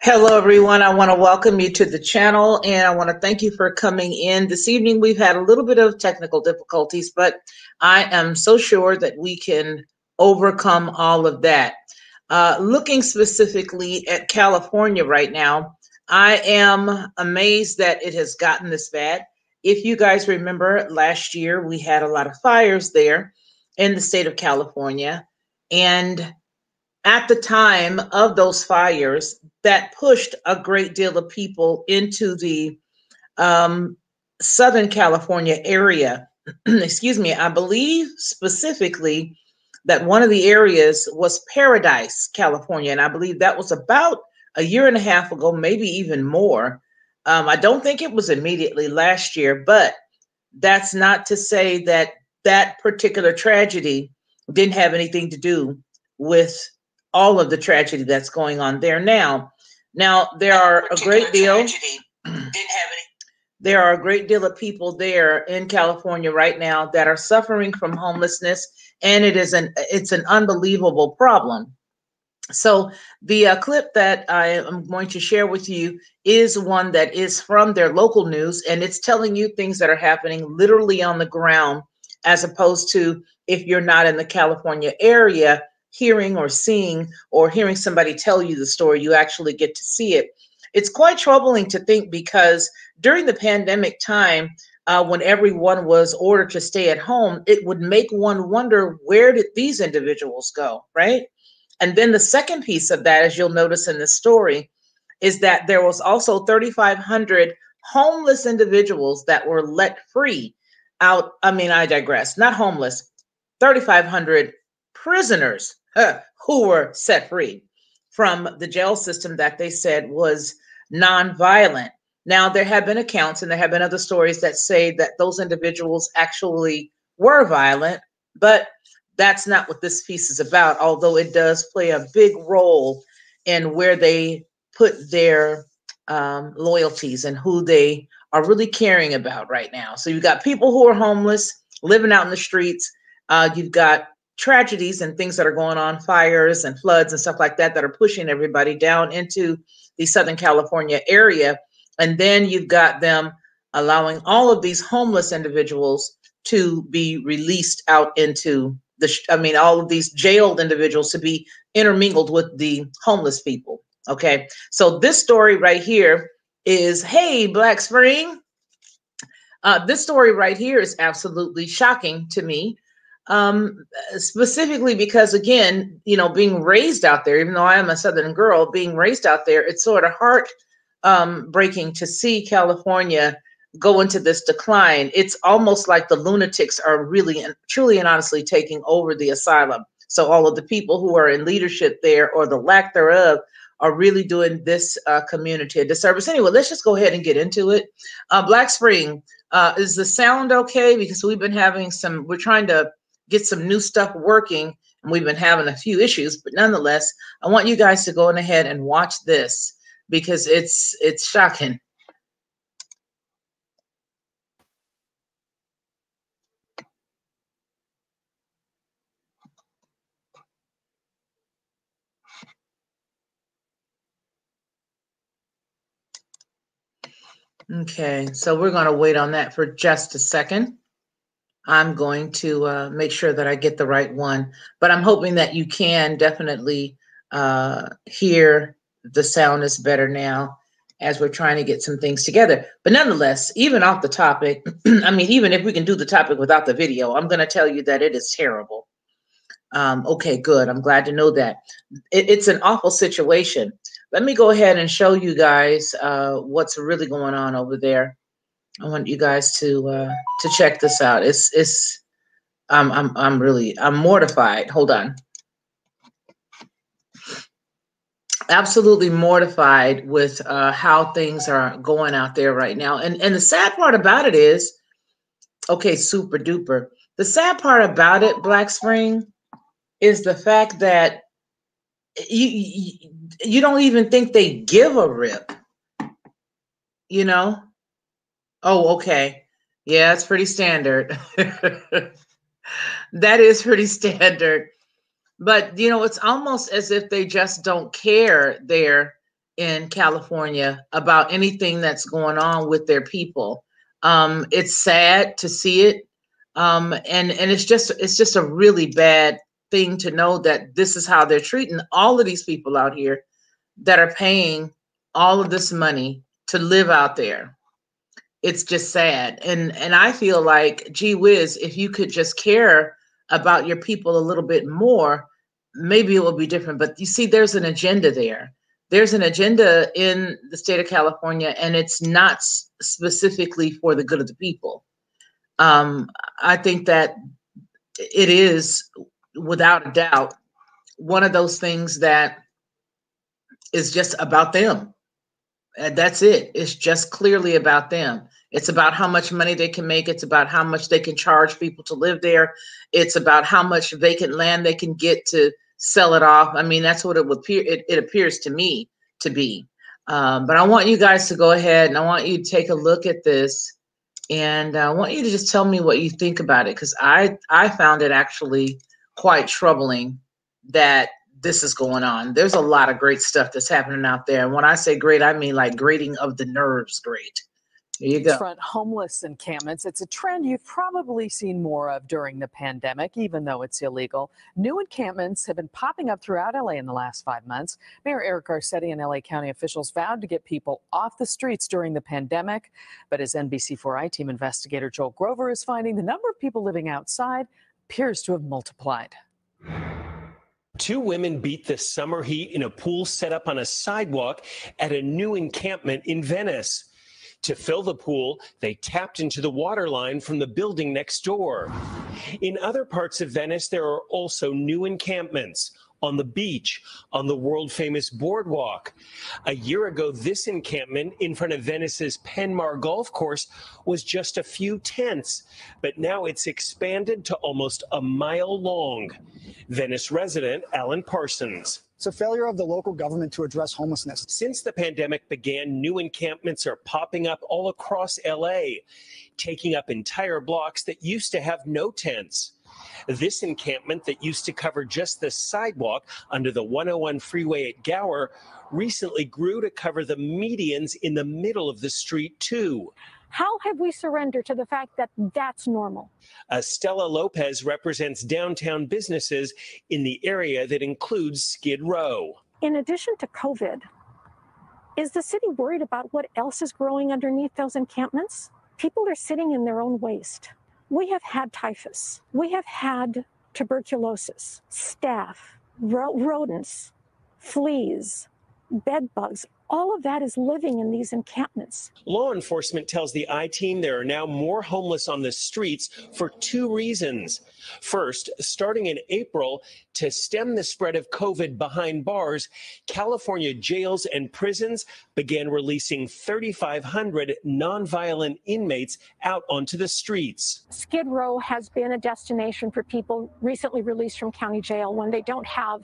Hello, everyone. I want to welcome you to the channel and I want to thank you for coming in. This evening, we've had a little bit of technical difficulties, but I am so sure that we can overcome all of that. Looking specifically at California right now, I am amazed that it has gotten this bad. If you guys remember last year, we had a lot of fires there in the state of California. And at the time of those fires, that pushed a great deal of people into the um, Southern California area. Excuse me, I believe specifically that one of the areas was Paradise, California. And I believe that was about a year and a half ago, maybe even more. I don't think it was immediately last year, but that's not to say that that particular tragedy didn't have anything to do with all of the tragedy that's going on there now. Now there are a great deal. There are a great deal of people there in California right now that are suffering from homelessness, and it's an unbelievable problem. So the clip that I am going to share with you is one that is from their local news, and it's telling you things that are happening literally on the ground, as opposed to if you're not in the California area, hearing or seeing or hearing somebody tell you the story, you actually get to see it. It's quite troubling to think because during the pandemic time, when everyone was ordered to stay at home, it would make one wonder, where did these individuals go, right? And then the second piece of that, as you'll notice in the story, is that there was also 3,500 homeless individuals that were let free out. I mean, I digress, not homeless, 3,500 prisoners who were set free from the jail system that they said was nonviolent. Now, there have been accounts and there have been other stories that say that those individuals actually were violent, but that's not what this piece is about, although it does play a big role in where they put their loyalties and who they are really caring about right now. So you've got people who are homeless, living out in the streets. You've got tragedies and things that are going on, fires and floods and stuff like that, that are pushing everybody down into the Southern California area. And then you've got them allowing all of these homeless individuals to be released out into all of these jailed individuals to be intermingled with the homeless people. Okay. So this story right here is, hey, Black Spring. This story right here is absolutely shocking to me. Specifically because, again, being raised out there, even though I am a Southern girl, being raised out there, it's sort of heart breaking to see California go into this decline. It's almost like the lunatics are really and truly and honestly taking over the asylum. So all of the people who are in leadership there, or the lack thereof, are really doing this community a disservice. Anyway, let's just go ahead and get into it. Black Spring, is the sound okay? Because we're trying to get some new stuff working, and we've been having a few issues, but nonetheless, I want you guys to go on ahead and watch this because it's shocking. Okay, so we're going to wait on that for just a second. I'm going to make sure that I get the right one, but I'm hoping that you can definitely hear the sound is better now as we're trying to get some things together. But nonetheless, even off the topic, I mean, even if we can do the topic without the video, I'm going to tell you that it is terrible. Okay, good. I'm glad to know that. It's an awful situation. Let me go ahead and show you guys what's really going on over there. I want you guys to check this out. I'm mortified. Hold on. Absolutely mortified with how things are going out there right now. And the sad part about it is, okay, super duper. The sad part about it, Black Spring, is the fact that you don't even think they give a rip, Oh, okay. Yeah, it's pretty standard. That is pretty standard. But, it's almost as if they just don't care there in California about anything that's going on with their people. It's sad to see it. And it's just a really bad thing to know that this is how they're treating all of these people out here that are paying all of this money to live out there. It's just sad. And I feel like, gee whiz, if you could just care about your people a little bit more, maybe it will be different. But you see, there's an agenda there. There's an agenda in the state of California, and it's not specifically for the good of the people. I think that it is, without a doubt, one of those things that is just about them. And that's it. It's just clearly about them. It's about how much money they can make. It's about how much they can charge people to live there. It's about how much vacant land they can get to sell it off. I mean, that's what it would appear. It appears to me to be. But I want you guys to go ahead and I want you to take a look at this, and I want you to just tell me what you think about it, because I found it actually quite troubling that this is going on. There's a lot of great stuff that's happening out there. And when I say great, I mean like grating of the nerves great. There you go. Front homeless encampments. It's a trend you've probably seen more of during the pandemic, even though it's illegal. New encampments have been popping up throughout LA in the last 5 months. Mayor Eric Garcetti and LA County officials vowed to get people off the streets during the pandemic. But as NBC4 I-Team investigator Joel Grover is finding, the number of people living outside appears to have multiplied. Two women beat the summer heat in a pool set up on a sidewalk at a new encampment in Venice. To fill the pool, they tapped into the water line from the building next door. In other parts of Venice, there are also new encampments on the beach, on the world-famous boardwalk. A year ago, this encampment in front of Venice's Penmar Golf Course was just a few tents, but now it's expanded to almost a mile long. Venice resident Alan Parsons. It's a failure of the local government to address homelessness. Since the pandemic began, new encampments are popping up all across LA, taking up entire blocks that used to have no tents. This encampment that used to cover just the sidewalk under the 101 freeway at Gower recently grew to cover the medians in the middle of the street, too. How have we surrendered to the fact that that's normal? Estella Lopez represents downtown businesses in the area that includes Skid Row. In addition to COVID, is the city worried about what else is growing underneath those encampments? People are sitting in their own waste. We have had typhus. We have had tuberculosis, staph, rodents, fleas, bed bugs. All of that is living in these encampments. Law enforcement tells the I-Team there are now more homeless on the streets for two reasons. First, starting in April, to stem the spread of COVID behind bars, California jails and prisons began releasing 3,500 nonviolent inmates out onto the streets. Skid Row has been a destination for people recently released from county jail when they don't have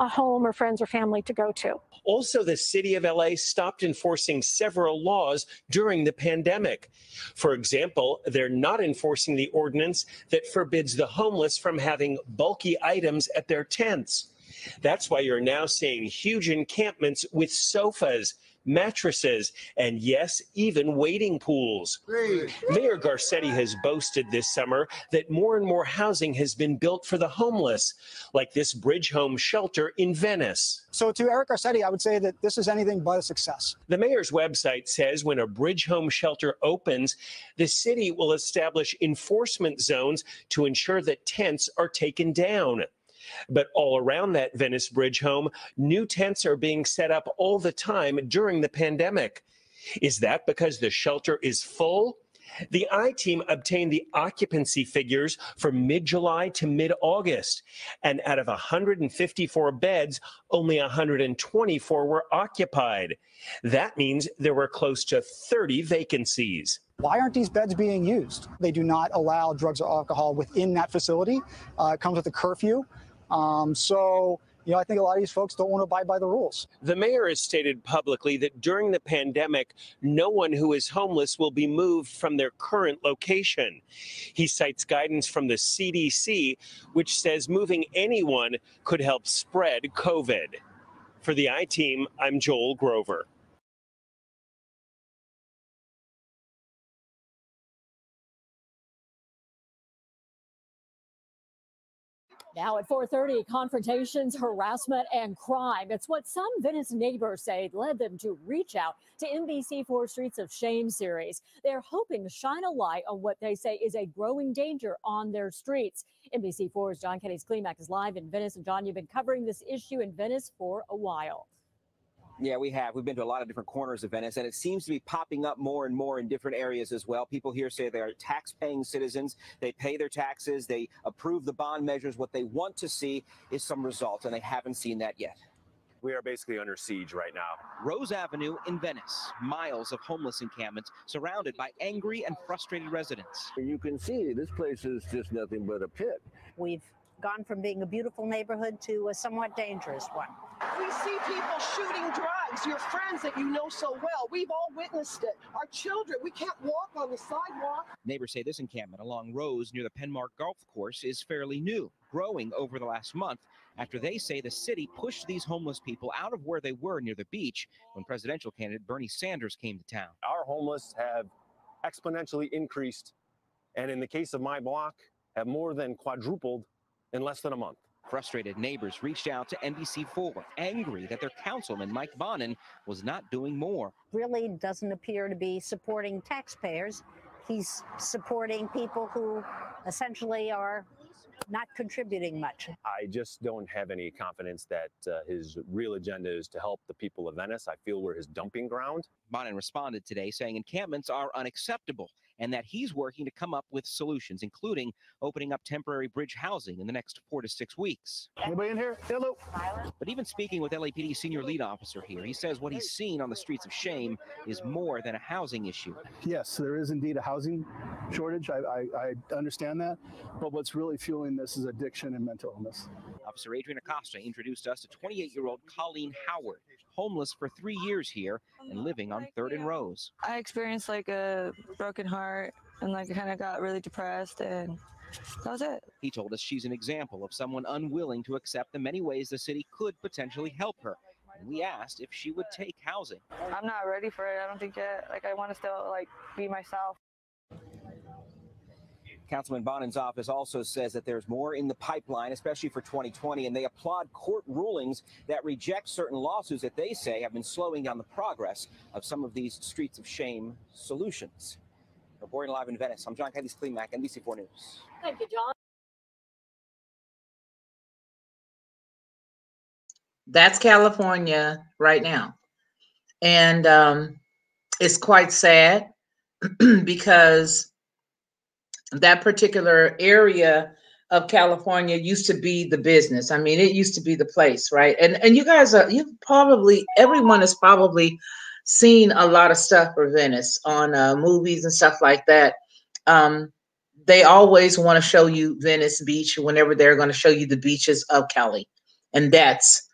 a home or friends or family to go to. Also, the city of LA stopped enforcing several laws during the pandemic. For example, they're not enforcing the ordinance that forbids the homeless from having bulky items at their tents. That's why you're now seeing huge encampments with sofas, mattresses, and yes, even wading pools. Great. Mayor Garcetti has boasted this summer that more and more housing has been built for the homeless, like this Bridge Home shelter in Venice. So to Eric Garcetti, I would say that this is anything but a success. The mayor's website says when a Bridge Home shelter opens, the city will establish enforcement zones to ensure that tents are taken down. But all around that Venice Bridge Home, new tents are being set up all the time during the pandemic. Is that because the shelter is full? The I-Team obtained the occupancy figures from mid-July to mid-August, and out of 154 beds, only 124 were occupied. That means there were close to 30 vacancies. Why aren't these beds being used? They do not allow drugs or alcohol within that facility. It comes with a curfew. I think a lot of these folks don't want to abide by the rules. The mayor has stated publicly that during the pandemic, no one who is homeless will be moved from their current location. He cites guidance from the CDC, which says moving anyone could help spread COVID. For the I-Team, I'm Joel Grover. Now at 4:30, confrontations, harassment, and crime. It's what some Venice neighbors say led them to reach out to NBC4 Streets of Shame series. They're hoping to shine a light on what they say is a growing danger on their streets. NBC4's John Kenny's Klimac is live in Venice. And John, you've been covering this issue in Venice for a while. Yeah, we have. We've been to a lot of different corners of Venice, and it seems to be popping up more and more in different areas as well. People here say they are tax-paying citizens. They pay their taxes. They approve the bond measures. What they want to see is some results, and they haven't seen that yet. We are basically under siege right now. Rose Avenue in Venice, miles of homeless encampments surrounded by angry and frustrated residents. You can see this place is just nothing but a pit. We've gone from being a beautiful neighborhood to a somewhat dangerous one. We see people shooting drugs, your friends that you know so well. We've all witnessed it. Our children, we can't walk on the sidewalk. Neighbors say this encampment along Rose near the Penmark Golf Course is fairly new, growing over the last month after they say the city pushed these homeless people out of where they were near the beach when presidential candidate Bernie Sanders came to town. Our homeless have exponentially increased, and in the case of my block, have more than quadrupled in less than a month. Frustrated neighbors reached out to NBC4, angry that their councilman, Mike Bonin, was not doing more. Really doesn't appear to be supporting taxpayers. He's supporting people who essentially are not contributing much. I just don't have any confidence that his real agenda is to help the people of Venice. I feel we're his dumping ground. Bonin responded today saying encampments are unacceptable and that he's working to come up with solutions, including opening up temporary bridge housing in the next 4 to 6 weeks. Anybody in here? Hello. But even speaking with LAPD senior lead officer here, he says what he's seen on the streets of shame is more than a housing issue. Yes, there is indeed a housing shortage. I understand that. But what's really fueling this is addiction and mental illness. Officer Adrian Acosta introduced us to 28-year-old Colleen Howard, homeless for 3 years here and living on 3rd and Rose. I experienced like a broken heart and like I kind of got really depressed, and that was it. He told us she's an example of someone unwilling to accept the many ways the city could potentially help her. And we asked if she would take housing. I'm not ready for it. I don't think yet. Like I want to still like be myself. Councilman Bonin's office also says that there's more in the pipeline, especially for 2020, and they applaud court rulings that reject certain lawsuits that they say have been slowing down the progress of some of these streets of shame solutions. Reporting live in Venice, I'm John Kelly's Klimac, NBC4 News. Thank you, John. That's California right now. And it's quite sad because that particular area of California used to be the business. I mean, it used to be the place, right? And you guys are, everyone has probably seen a lot of stuff for Venice on movies and stuff like that. They always want to show you Venice Beach whenever they're going to show you the beaches of Cali. And that's,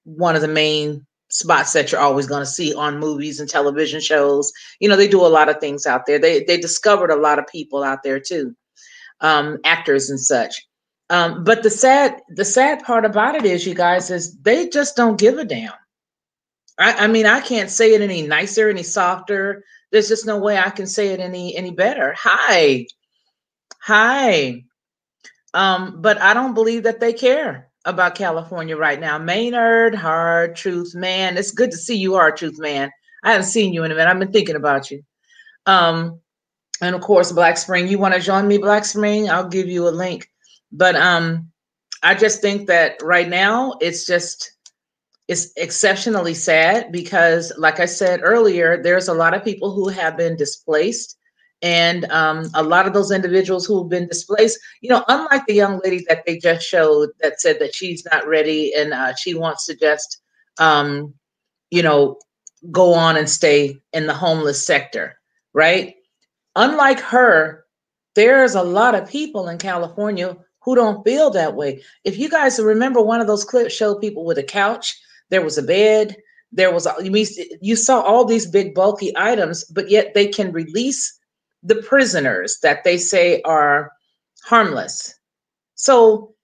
one of the main spots that you're always going to see on movies and television shows. They do a lot of things out there. They discovered a lot of people out there too, actors and such. But the sad part about it is, you guys, is they just don't give a damn. I mean, I can't say it any nicer, any softer. There's just no way I can say it any better. Hi. But I don't believe that they care about California right now. Maynard, Hard Truth, man, it's good to see you, Hard Truth, man. I haven't seen you in a minute. I've been thinking about you. And of course, Black Spring. You want to join me, Black Spring? I'll give you a link. But I just think that right now it's exceptionally sad because, like I said earlier, there's a lot of people who have been displaced. And a lot of those individuals who have been displaced, unlike the young lady that they just showed that said that she's not ready and she wants to just, go on and stay in the homeless sector, right? Unlike her, there's a lot of people in California who don't feel that way. If you guys remember, one of those clips showed people with a couch, there was a bed, you saw all these big bulky items, but yet they can release the prisoners that they say are harmless. So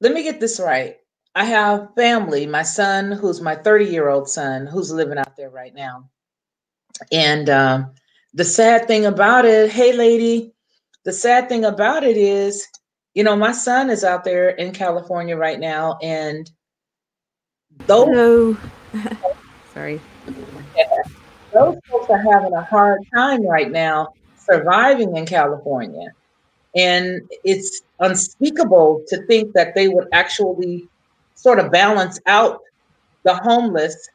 let me get this right. I have family, my son, who's my 30-year-old son, who's living out there right now. And the sad thing about it, hey, lady, the sad thing about it is, you know, my son is out there in California right now, and those, sorry, those folks are having a hard time right now surviving in California. And it's unspeakable to think that they would actually sort of balance out the homeless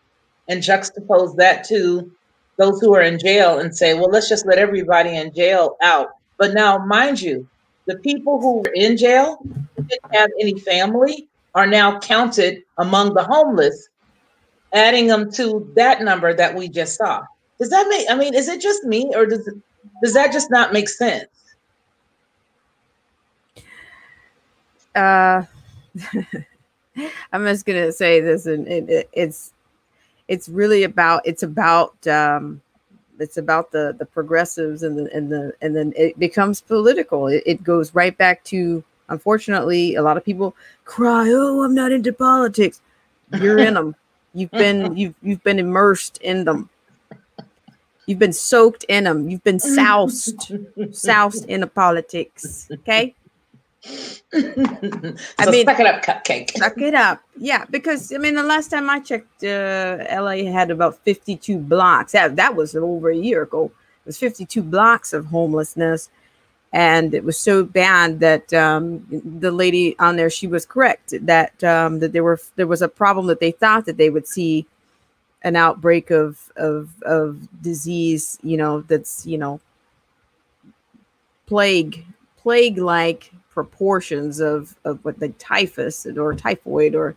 and juxtapose that to those who are in jail and say, well, let's just let everybody in jail out. But now, mind you, the people who were in jail, who didn't have any family, are now counted among the homeless, adding them to that number that we just saw. Does that make, I mean, is it just me, or does that just not make sense? I'm just gonna say this, and it's really about the progressives and then it becomes political. It goes right back to, unfortunately, a lot of people cry, "Oh, I'm not into politics." You're in them. You've been immersed in them. You've been soaked in them. You've been soused in the politics. Okay. I mean, suck it up, cupcake. Suck it up. Yeah, because I mean, the last time I checked, LA had about 52 blocks. That was over a year ago. It was 52 blocks of homelessness, and it was so bad that the lady on there, she was correct that that there was a problem, that they thought that they would see an outbreak of disease, you know, that's, you know, plague-like proportions of what the typhus or typhoid, or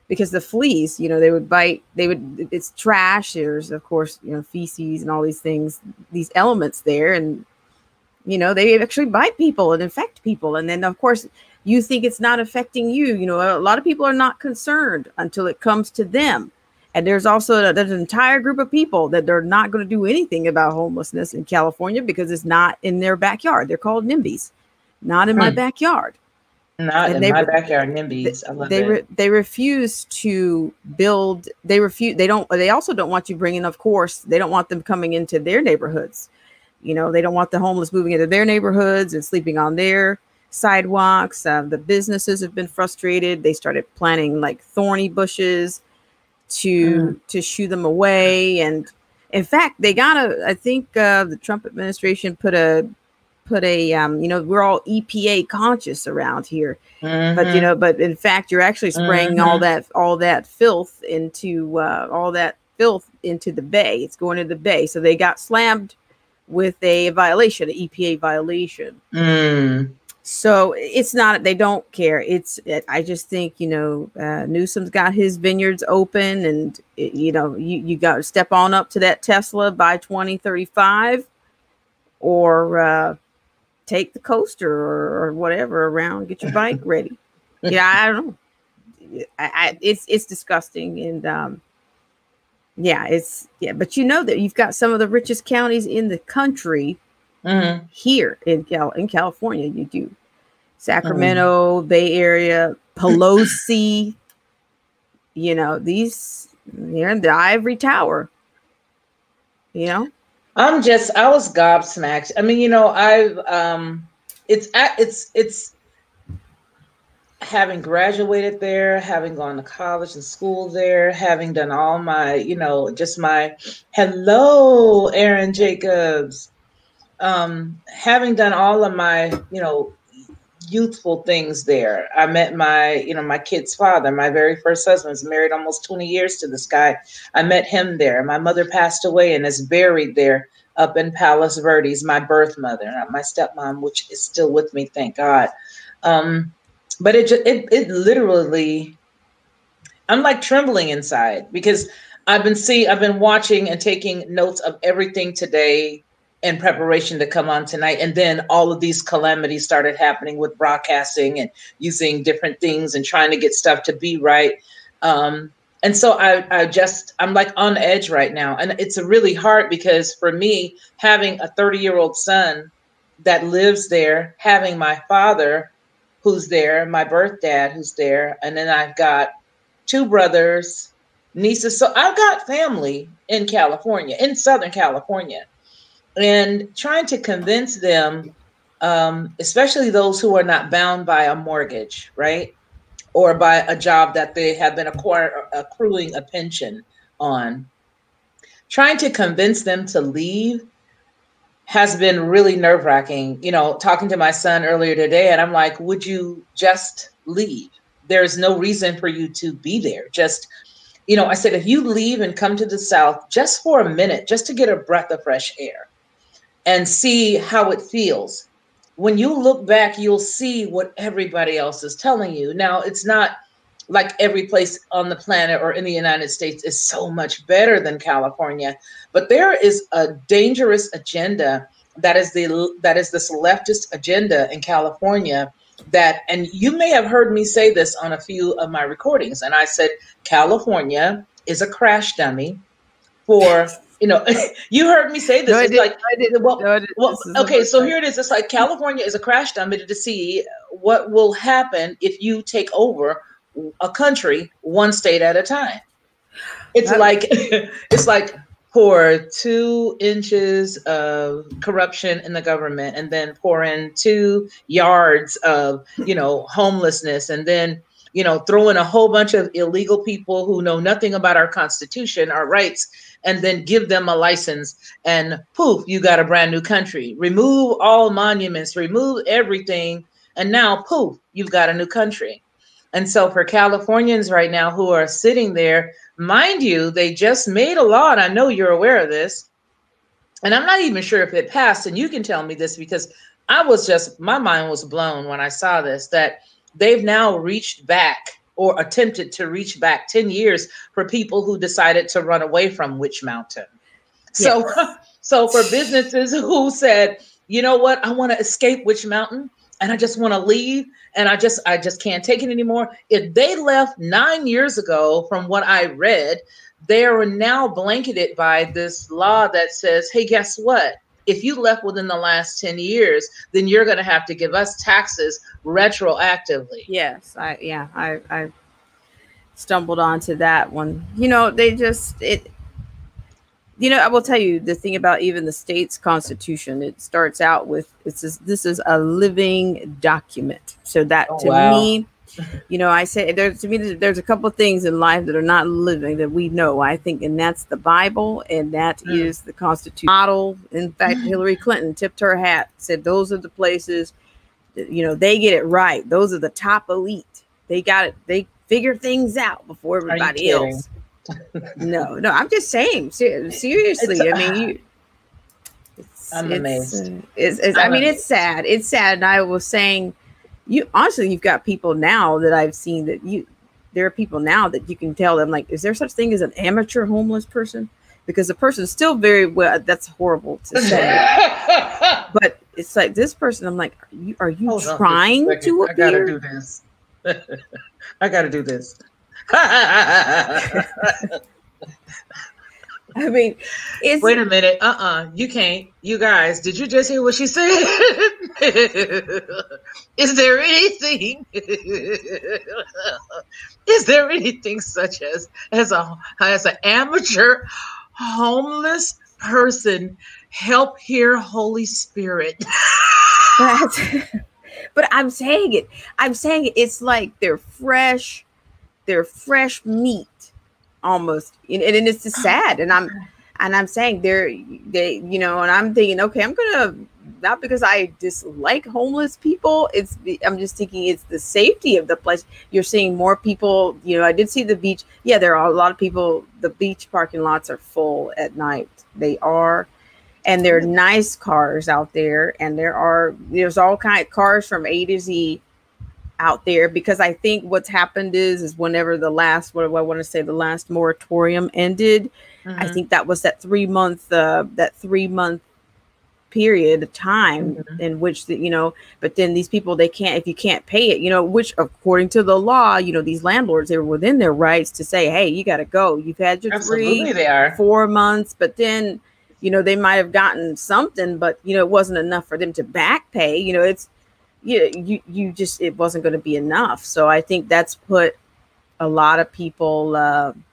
because the fleas, you know, they would bite, it's trash. There's, of course, you know, feces and all these things, these elements there. And, you know, they actually bite people and infect people. And then, of course, you think it's not affecting you. You know, a lot of people are not concerned until it comes to them. And there's also there's an entire group of people that they're not going to do anything about homelessness in California because it's not in their backyard. They're called NIMBYs. Not in my backyard. Not in my backyard, NIMBYs. I love it. They refuse to build. They also don't want you bringing, of course, they don't want them coming into their neighborhoods. You know, they don't want the homeless moving into their neighborhoods and sleeping on their sidewalks. The businesses have been frustrated. They started planting like thorny bushes to shoo them away. And in fact, they I think the Trump administration put a you know, we're all EPA conscious around here, but you know, but in fact, you're actually spraying all that filth into the bay. It's going to the bay. So they got slammed with a violation, an EPA violation. So it's not, they don't care. I just think, you know, Newsom's got his vineyards open, and you know, you got to step on up to that Tesla by 2035, or take the coaster or whatever around, get your bike ready. Yeah, I don't know. It's disgusting. And but you know that you've got some of the richest counties in the country here in California. You do. Sacramento, Bay Area, Pelosi, you know, they're in the ivory tower, you know? I was gobsmacked. I mean, you know, it's having graduated there, having gone to college and school there, having done all my, you know, just my, hello, Aaron Jacobs, having done all of my, you know, youthful things there. I met my kid's father. My very first husband was married almost 20 years to this guy. I met him there. My mother passed away and is buried there up in Palos Verdes, my birth mother, not my stepmom, which is still with me, thank God. But it literally, I'm like trembling inside, because I've been watching and taking notes of everything today in preparation to come on tonight. And then all of these calamities started happening with broadcasting and using different things and trying to get stuff to be right. And so I'm like on edge right now. And it's really hard, because for me, having a 30-year-old son that lives there, having my father who's there, my birth dad who's there, and then I've got 2 brothers, nieces. So I've got family in California, in Southern California, and trying to convince them, especially those who are not bound by a mortgage, right? Or by a job that they have been accruing a pension on. Trying to convince them to leave has been really nerve-wracking. You know, talking to my son earlier today, and I'm like, would you just leave? There's no reason for you to be there. Just, you know, I said, if you leave and come to the South just for a minute, just to get a breath of fresh air and see how it feels. When you look back, you'll see what everybody else is telling you. Now, it's not like every place on the planet or in the United States is so much better than California, but there is a dangerous agenda that is this leftist agenda in California that, and you may have heard me say this on a few of my recordings, and I said, California is a crash dummy for, you know, you heard me say this. No, it's like, okay, so time. here it is. It's like California is a crash dummy to see what will happen if you take over a country one state at a time. It's like pour 2 inches of corruption in the government, and then pour in 2 yards of, you know, homelessness, and then, you know, throw in a whole bunch of illegal people who know nothing about our Constitution, our rights, and then give them a license, and poof, you got a brand new country. Remove all monuments, remove everything, and now poof, you've got a new country. And so for Californians right now who are sitting there, mind you, they just made a law, and I know you're aware of this, and I'm not even sure if it passed, and you can tell me this because my mind was blown when I saw this, that they've now reached back or attempted to reach back 10 years for people who decided to run away from Witch Mountain. So, Yes. so for businesses who said, you know what, I want to escape Witch Mountain and I just want to leave and I just can't take it anymore. If they left 9 years ago, from what I read, they are now blanketed by this law that says, hey, guess what? If you left within the last 10 years, then you're going to have to give us taxes retroactively. Yes, I stumbled onto that one. You know, I will tell you the thing about even the state's constitution. It starts out with this is a living document. So that me, you know, I say there's a couple of things in life that are not living that we know, I think, and that's the Bible, and that is the Constitution model. In fact, Hillary Clinton tipped her hat, said those are the places that, you know, they get it right. Those are the top elite. They got it. They figure things out before everybody else. No, I'm just saying, seriously. I'm amazed. It's sad. It's sad. And I was saying, you've got people now that I've seen there are people now that you can tell them, like, is there such thing as an amateur homeless person? Because the person's still very well, that's horrible to say. But it's like this person, I'm like, are you trying to appear? I gotta do this. I gotta do this. I mean, wait a minute. You can't. You guys, did you just hear what she said? Is there anything? Is there anything such as an amateur homeless person help hear Holy Spirit? But I'm saying it. It's like they're fresh meat. Almost, and it's just sad, and I'm saying they you know, and I'm thinking, okay, I'm gonna, not because I dislike homeless people, I'm just thinking it's the safety of the place. You're seeing more people, you know. I did see the beach. Yeah, there are a lot of people. The beach parking lots are full at night. They are, and there are nice cars out there, and there's all kind of cars from A to Z out there, because I think what's happened is whenever the last moratorium ended, I think that was that 3 month period of time in which but then these people, they can't, if you can't pay it, you know, which according to the law, you know, these landlords, they were within their rights to say, hey, you got to go. You've had your 4 months, but then, you know, they might have gotten something, but, you know, it wasn't enough for them to back pay. You know, you just, it wasn't going to be enough. So I think that's put a lot of people down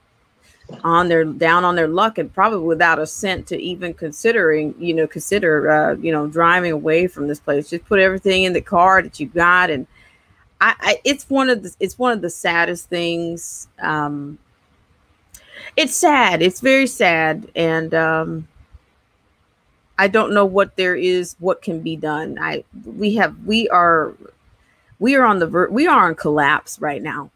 on their luck, and probably without a cent to even consider driving away from this place. Just put everything in the car that you got. And it's one of the saddest things. It's sad. It's very sad. And I don't know what can be done. We are on collapse right now.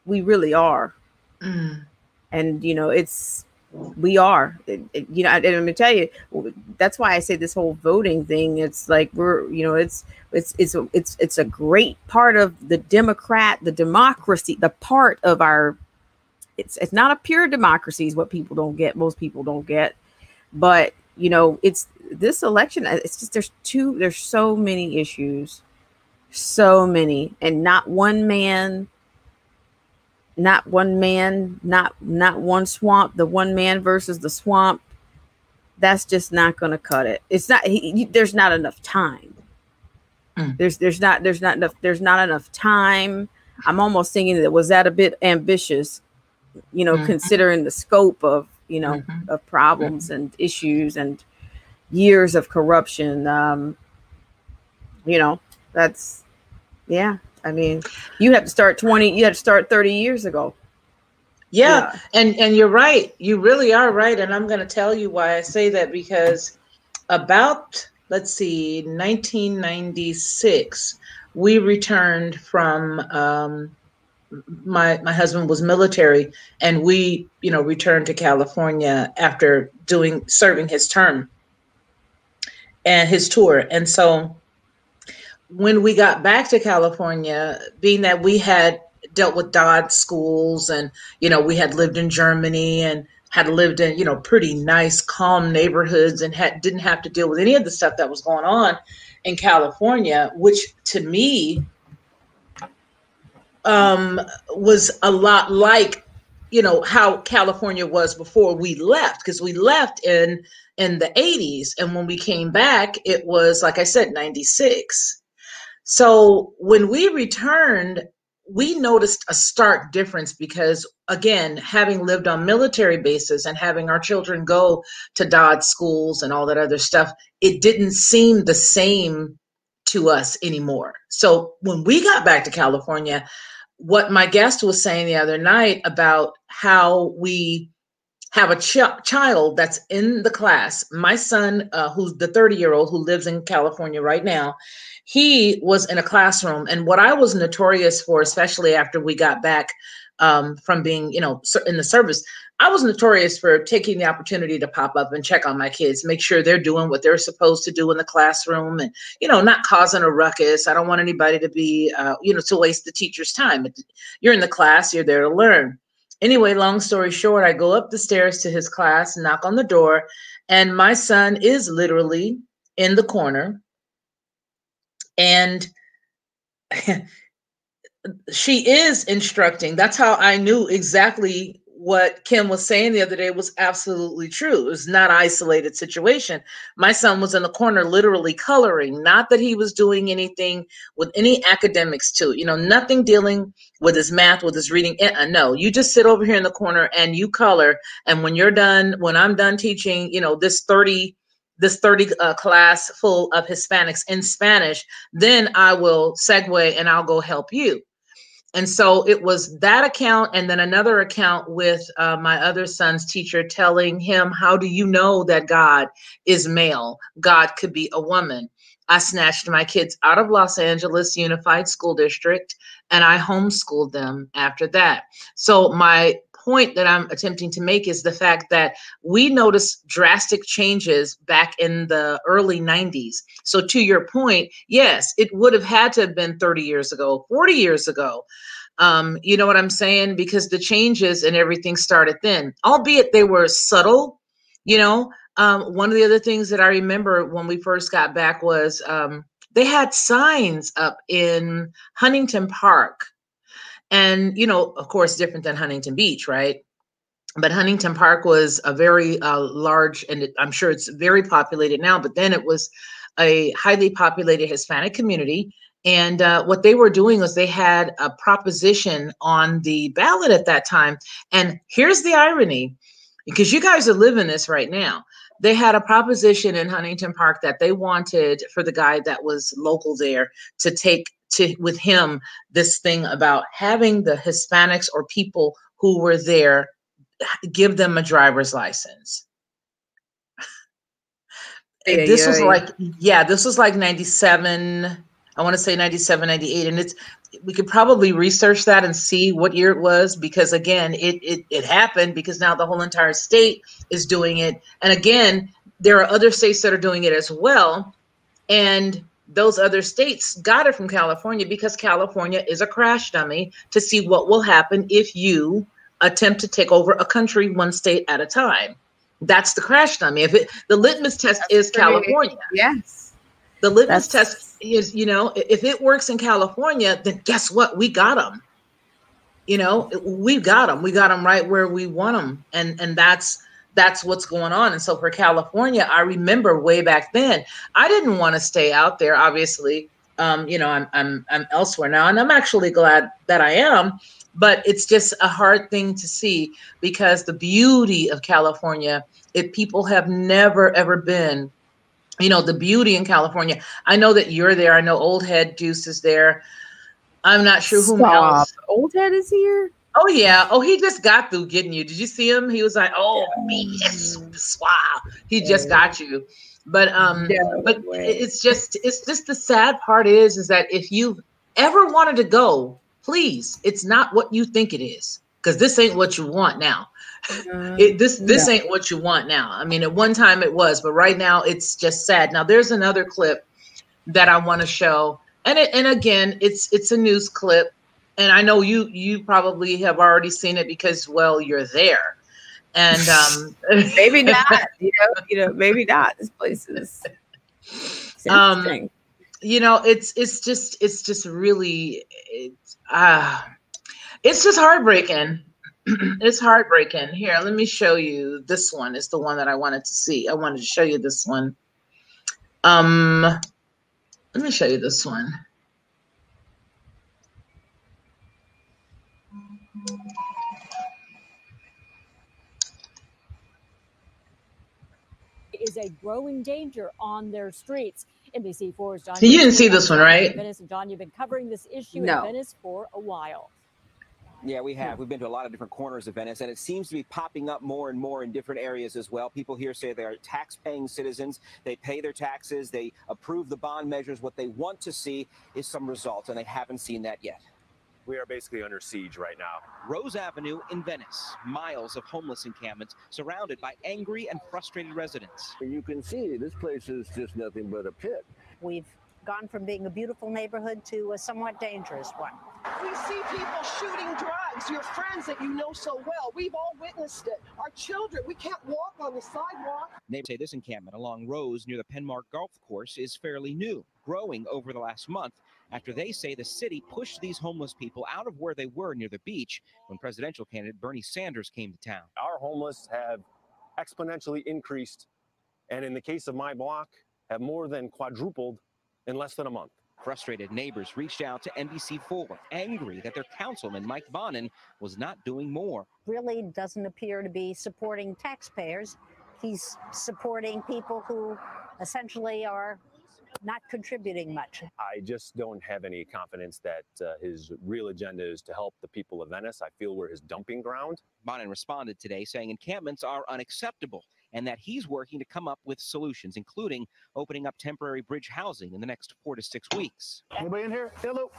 We really are. Mm. And, we are, and I'm going to tell you, that's why I say this whole voting thing, it's like, it's a great part of the democracy, the part of our, it's not a pure democracy is what most people don't get. But, it's this election, it's just, there's so many issues, and not one swamp, the one man versus the swamp. That's just not going to cut it. It's not, there's not enough time. There's not enough time. I'm almost thinking was that a bit ambitious, considering the scope of, of problems and issues and years of corruption. That's, yeah. I mean, you have to start 30 years ago. Yeah. And you're right. You really are right. And I'm going to tell you why I say that, because about, 1996, we returned from, my husband was military, and we, returned to California after serving his term and his tour. And so when we got back to California, being that we had dealt with Dodd schools, and, we had lived in Germany and had lived in, pretty nice, calm neighborhoods, and didn't have to deal with any of the stuff that was going on in California, which to me was a lot like, how California was before we left, because we left in the 80s. And when we came back, it was, like I said, 96. So when we returned, we noticed a stark difference, because, again, having lived on military bases and having our children go to Dodd schools and all that other stuff, it didn't seem the same to us anymore. So when we got back to California, what my guest was saying the other night about how we have a child that's in the class, my son, who's the 30-year-old who lives in California right now, he was in a classroom. And what I was notorious for, especially after we got back from being, in the service, I was notorious for taking the opportunity to pop up and check on my kids, make sure they're doing what they're supposed to do in the classroom, and, not causing a ruckus. I don't want anybody to be, to waste the teacher's time. You're in the class, you're there to learn. Anyway, long story short, I go up the stairs to his class, knock on the door, and my son is literally in the corner. And she is instructing. That's how I knew exactly what Kim was saying the other day was absolutely true. It was not an isolated situation. My son was in the corner literally coloring, not that he was doing anything with any academics too, nothing dealing with his math, with his reading. No, you just sit over here in the corner and you color. And when you're done, when I'm done teaching, this 30 class full of Hispanics in Spanish, then I will segue and I'll go help you. And so it was that account, and then another account with my other son's teacher telling him, how do you know that God is male? God could be a woman. I snatched my kids out of Los Angeles Unified School District, and I homeschooled them after that. So my point that I'm attempting to make is the fact that we noticed drastic changes back in the early 90s. So to your point, yes, it would have had to have been 30 years ago, 40 years ago. You know what I'm saying? Because the changes and everything started then, albeit they were subtle. One of the other things that I remember when we first got back was they had signs up in Huntington Park. And, of course, different than Huntington Beach, right? But Huntington Park was a very large, and I'm sure it's very populated now, but then it was a highly populated Hispanic community. And what they were doing was they had a proposition on the ballot at that time. And here's the irony, because you guys are living this right now. They had a proposition in Huntington Park that they wanted for the guy that was local there to take to with him this thing about having the Hispanics or people who were there give them a driver's license. This was like, yeah, this was like 97. I want to say 97, 98. And we could probably research that and see what year it was, because again, it happened because now the whole entire state is doing it. And again, there are other states that are doing it as well. And those other states got it from California because California is a crash dummy to see what will happen if you attempt to take over a country one state at a time. That's the crash dummy. The litmus test is California. Yes. The litmus test is, if it works in California, then guess what? We got them. We've got them. We got them right where we want them. And that's what's going on. And so for California, I remember way back then, I didn't want to stay out there. Obviously, I'm elsewhere now, and I'm actually glad that I am. But it's just a hard thing to see, because the beauty of California, if people have never, ever been, the beauty in California. I know that you're there. I know Old Head Juice is there. I'm not sure who else. Old Head is here? Oh, yeah. Oh, he just got through getting you. Did you see him? He was like, oh, yes, wow. He just got you. But it's just the sad part is that if you ever wanted to go, please, it's not what you think it is, because this ain't what you want now. This ain't what you want now. I mean, at one time it was, but right now it's just sad. Now there's another clip that I want to show, and again, it's a news clip, and I know you probably have already seen it because, well, you're there, and maybe not. Maybe not. This place is interesting. It's just really it's just heartbreaking. It's heartbreaking. Here, let me show you. This one is the one that I wanted to see. I wanted to show you this one. Let me show you this one. Is a growing danger on their streets. NBC4's John. You didn't see this one, right? Venice, and John, you've been covering this issue in Venice for a while. Yeah, we have. We've been to a lot of different corners of Venice, and it seems to be popping up more and more in different areas as well. People here say they are tax-paying citizens. They pay their taxes. They approve the bond measures. What they want to see is some results, and they haven't seen that yet. We are basically under siege right now. Rose Avenue in Venice. Miles of homeless encampments surrounded by angry and frustrated residents. You can see this place is just nothing but a pit. We've gone from being a beautiful neighborhood to a somewhat dangerous one. We see people shooting drugs, your friends that you know so well. We've all witnessed it. Our children, we can't walk on the sidewalk. Neighbors say this encampment along Rose near the Penmark Golf Course is fairly new, growing over the last month after they say the city pushed these homeless people out of where they were near the beach when presidential candidate Bernie Sanders came to town. Our homeless have exponentially increased, and in the case of my block, have more than quadrupled in less than a month. Frustrated neighbors reached out to NBC4, angry that their councilman, Mike Bonin, was not doing more. Really doesn't appear to be supporting taxpayers. He's supporting people who essentially are not contributing much. I just don't have any confidence that his real agenda is to help the people of Venice. I feel we're his dumping ground. Bonin responded today saying encampments are unacceptable and that he's working to come up with solutions, including opening up temporary bridge housing in the next 4 to 6 weeks. Anybody in here? Hello.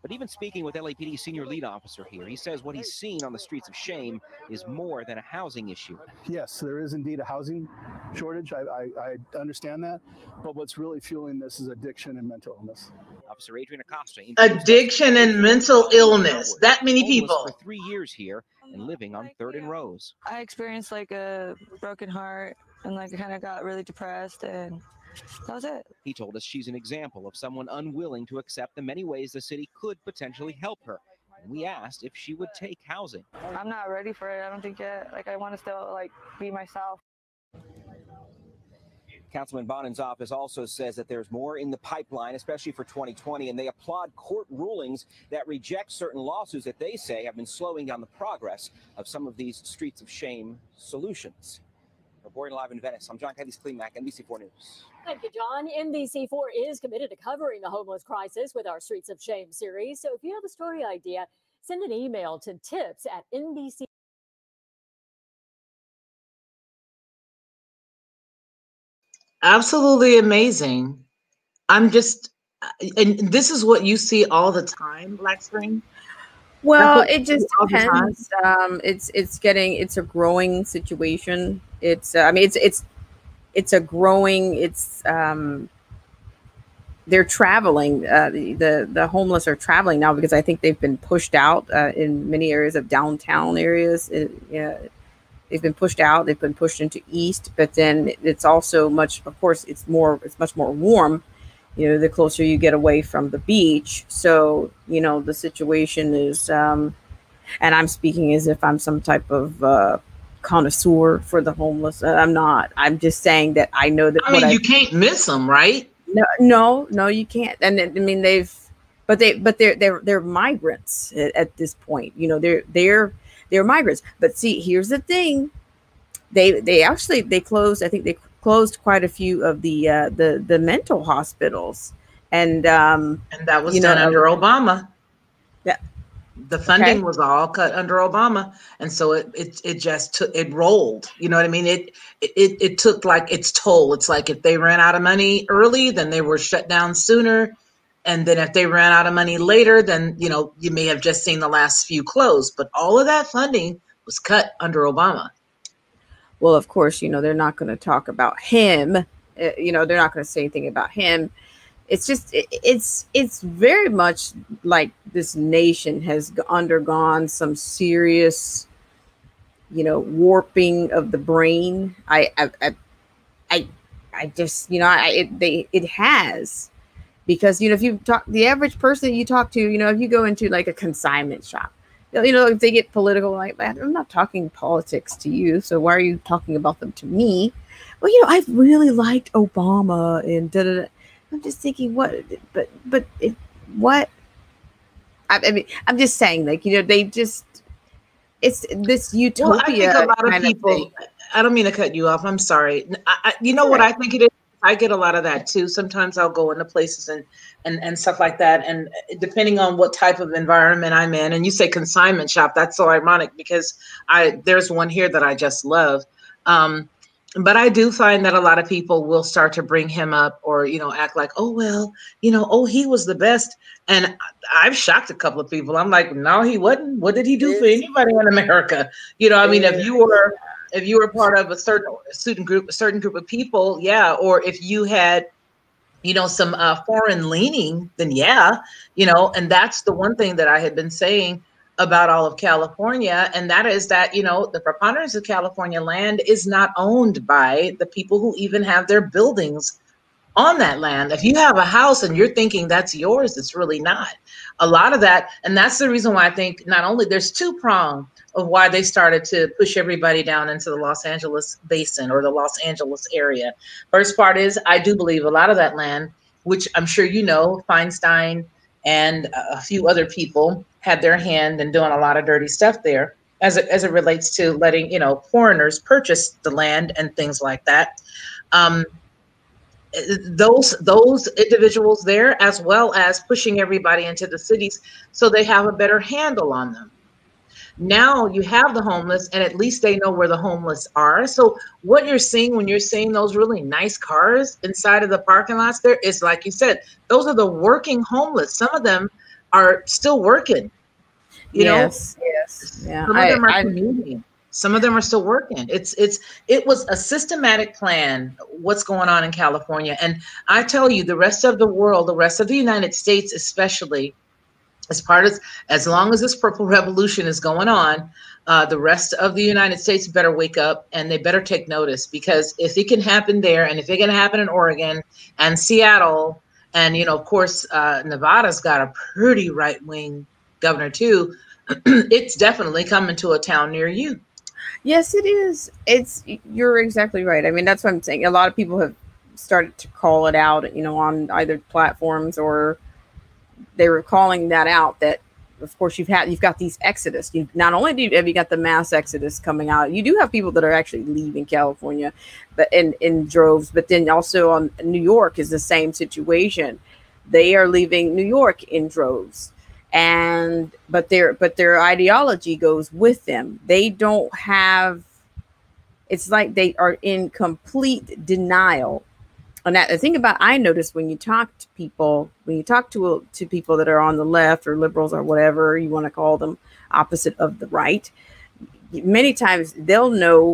But even speaking with LAPD senior lead officer here, he says what he's seen on the streets of Shame is more than a housing issue. Yes, there is indeed a housing shortage. I understand that. But what's really fueling this is addiction and mental illness. Officer Adrian Acosta. Addiction and mental illness. That many people. For 3 years here and living on 3rd and Rose. I experienced like a broken heart and like I kind of got really depressed, and that was it. He told us she's an example of someone unwilling to accept the many ways the city could potentially help her. And we asked if she would take housing. I'm not ready for it. I don't think yet. Like I want to still like be myself. Councilman Bonin's office also says that there's more in the pipeline, especially for 2020, and they applaud court rulings that reject certain lawsuits that they say have been slowing down the progress of some of these streets of shame solutions. Reporting live in Venice, I'm John Cleemack, NBC4 News. Thank you, John. NBC4 is committed to covering the homeless crisis with our Streets of Shame series. So if you have a story idea, send an email to tips@NBC. Absolutely amazing. And this is what you see all the time, Black Spring? Well, it just depends. It's a growing situation. It's I mean it's a growing. They're traveling. The homeless are traveling now because I think they've been pushed out in many areas of downtown areas. They've been pushed out. They've been pushed into east, but then it's also of course, it's much more warm, the closer you get away from the beach. So, the situation is, and I'm speaking as if I'm some type of connoisseur for the homeless. I'm not. I'm just saying that I know that. I mean, you can't miss them, right? No, you can't. And I mean, they're migrants at this point. They're migrants. But see, here's the thing. They closed. I think they closed quite a few of the mental hospitals, and that was done under Obama. Yeah, the funding was all cut under Obama, and so it rolled. You know what I mean? It took like its toll. It's like if they ran out of money early, then they were shut down sooner. And then if they ran out of money later, then, you may have just seen the last few close. But all of that funding was cut under Obama. Well, of course, they're not going to talk about him. They're not going to say anything about him. It's just it's very much like this nation has undergone some serious, warping of the brain. It has. Because, if you talk, the average person you talk to, if you go into like a consignment shop, if they get political like that, I'm not talking politics to you. So why are you talking about them to me? Well, I really liked Obama and da-da-da. I'm just thinking what. I mean, I'm just saying, like, it's this utopia. Well, I think a lot of people, I don't mean to cut you off. I'm sorry. What I think it is? I get a lot of that too. Sometimes I'll go into places and stuff like that. And depending on what type of environment I'm in, and you say consignment shop, that's so ironic because there's one here that I just love. But I do find that a lot of people will start to bring him up or, act like, oh, well, he was the best. And I've shocked a couple of people. I'm like, no, he wasn't. What did he do for anybody in America? I mean, if you were part of a certain group of people, yeah. Or if you had, some foreign leaning, then yeah, and that's the one thing that I had been saying about all of California. And that is that, the preponderance of California land is not owned by the people who even have their buildings on that land. If you have a house and you're thinking that's yours, it's really not. A lot of that. And that's the reason why I think not only there's two-pronged of why they started to push everybody down into the Los Angeles basin or the Los Angeles area. First part is I do believe a lot of that land, which I'm sure Feinstein and a few other people had their hand in doing a lot of dirty stuff there as it relates to letting, foreigners purchase the land and things like that. Those individuals there, as well as pushing everybody into the cities so they have a better handle on them. Now you have the homeless, and at least they know where the homeless are. So what you're seeing when you're seeing those really nice cars inside of the parking lots there is, like you said, those are the working homeless. Some of them are still working. Yes. Yeah. Some of them are commuting. Some of them are still working. It was a systematic plan, what's going on in California. And I tell you, the rest of the world, the rest of the United States especially, as long as this purple revolution is going on, the rest of the United States better wake up and they better take notice, because if it can happen there and if it can happen in Oregon and Seattle, and, of course, Nevada's got a pretty right-wing governor too, it's definitely coming to a town near you. Yes, it is. You're exactly right. I mean, that's what I'm saying. A lot of people have started to call it out, you know, on either platforms, or they were calling that out, that of course you've got these exodus. You not only have you got the mass exodus coming out, you do have people that are actually leaving California, but in droves. But then also on New York is the same situation. They are leaving New York in droves, but their ideology goes with them. They don't have. It's like they are in complete denial. And that, the thing about, I noticed when you talk to people, to people that are on the left or liberals or whatever you want to call them, opposite of the right, many times you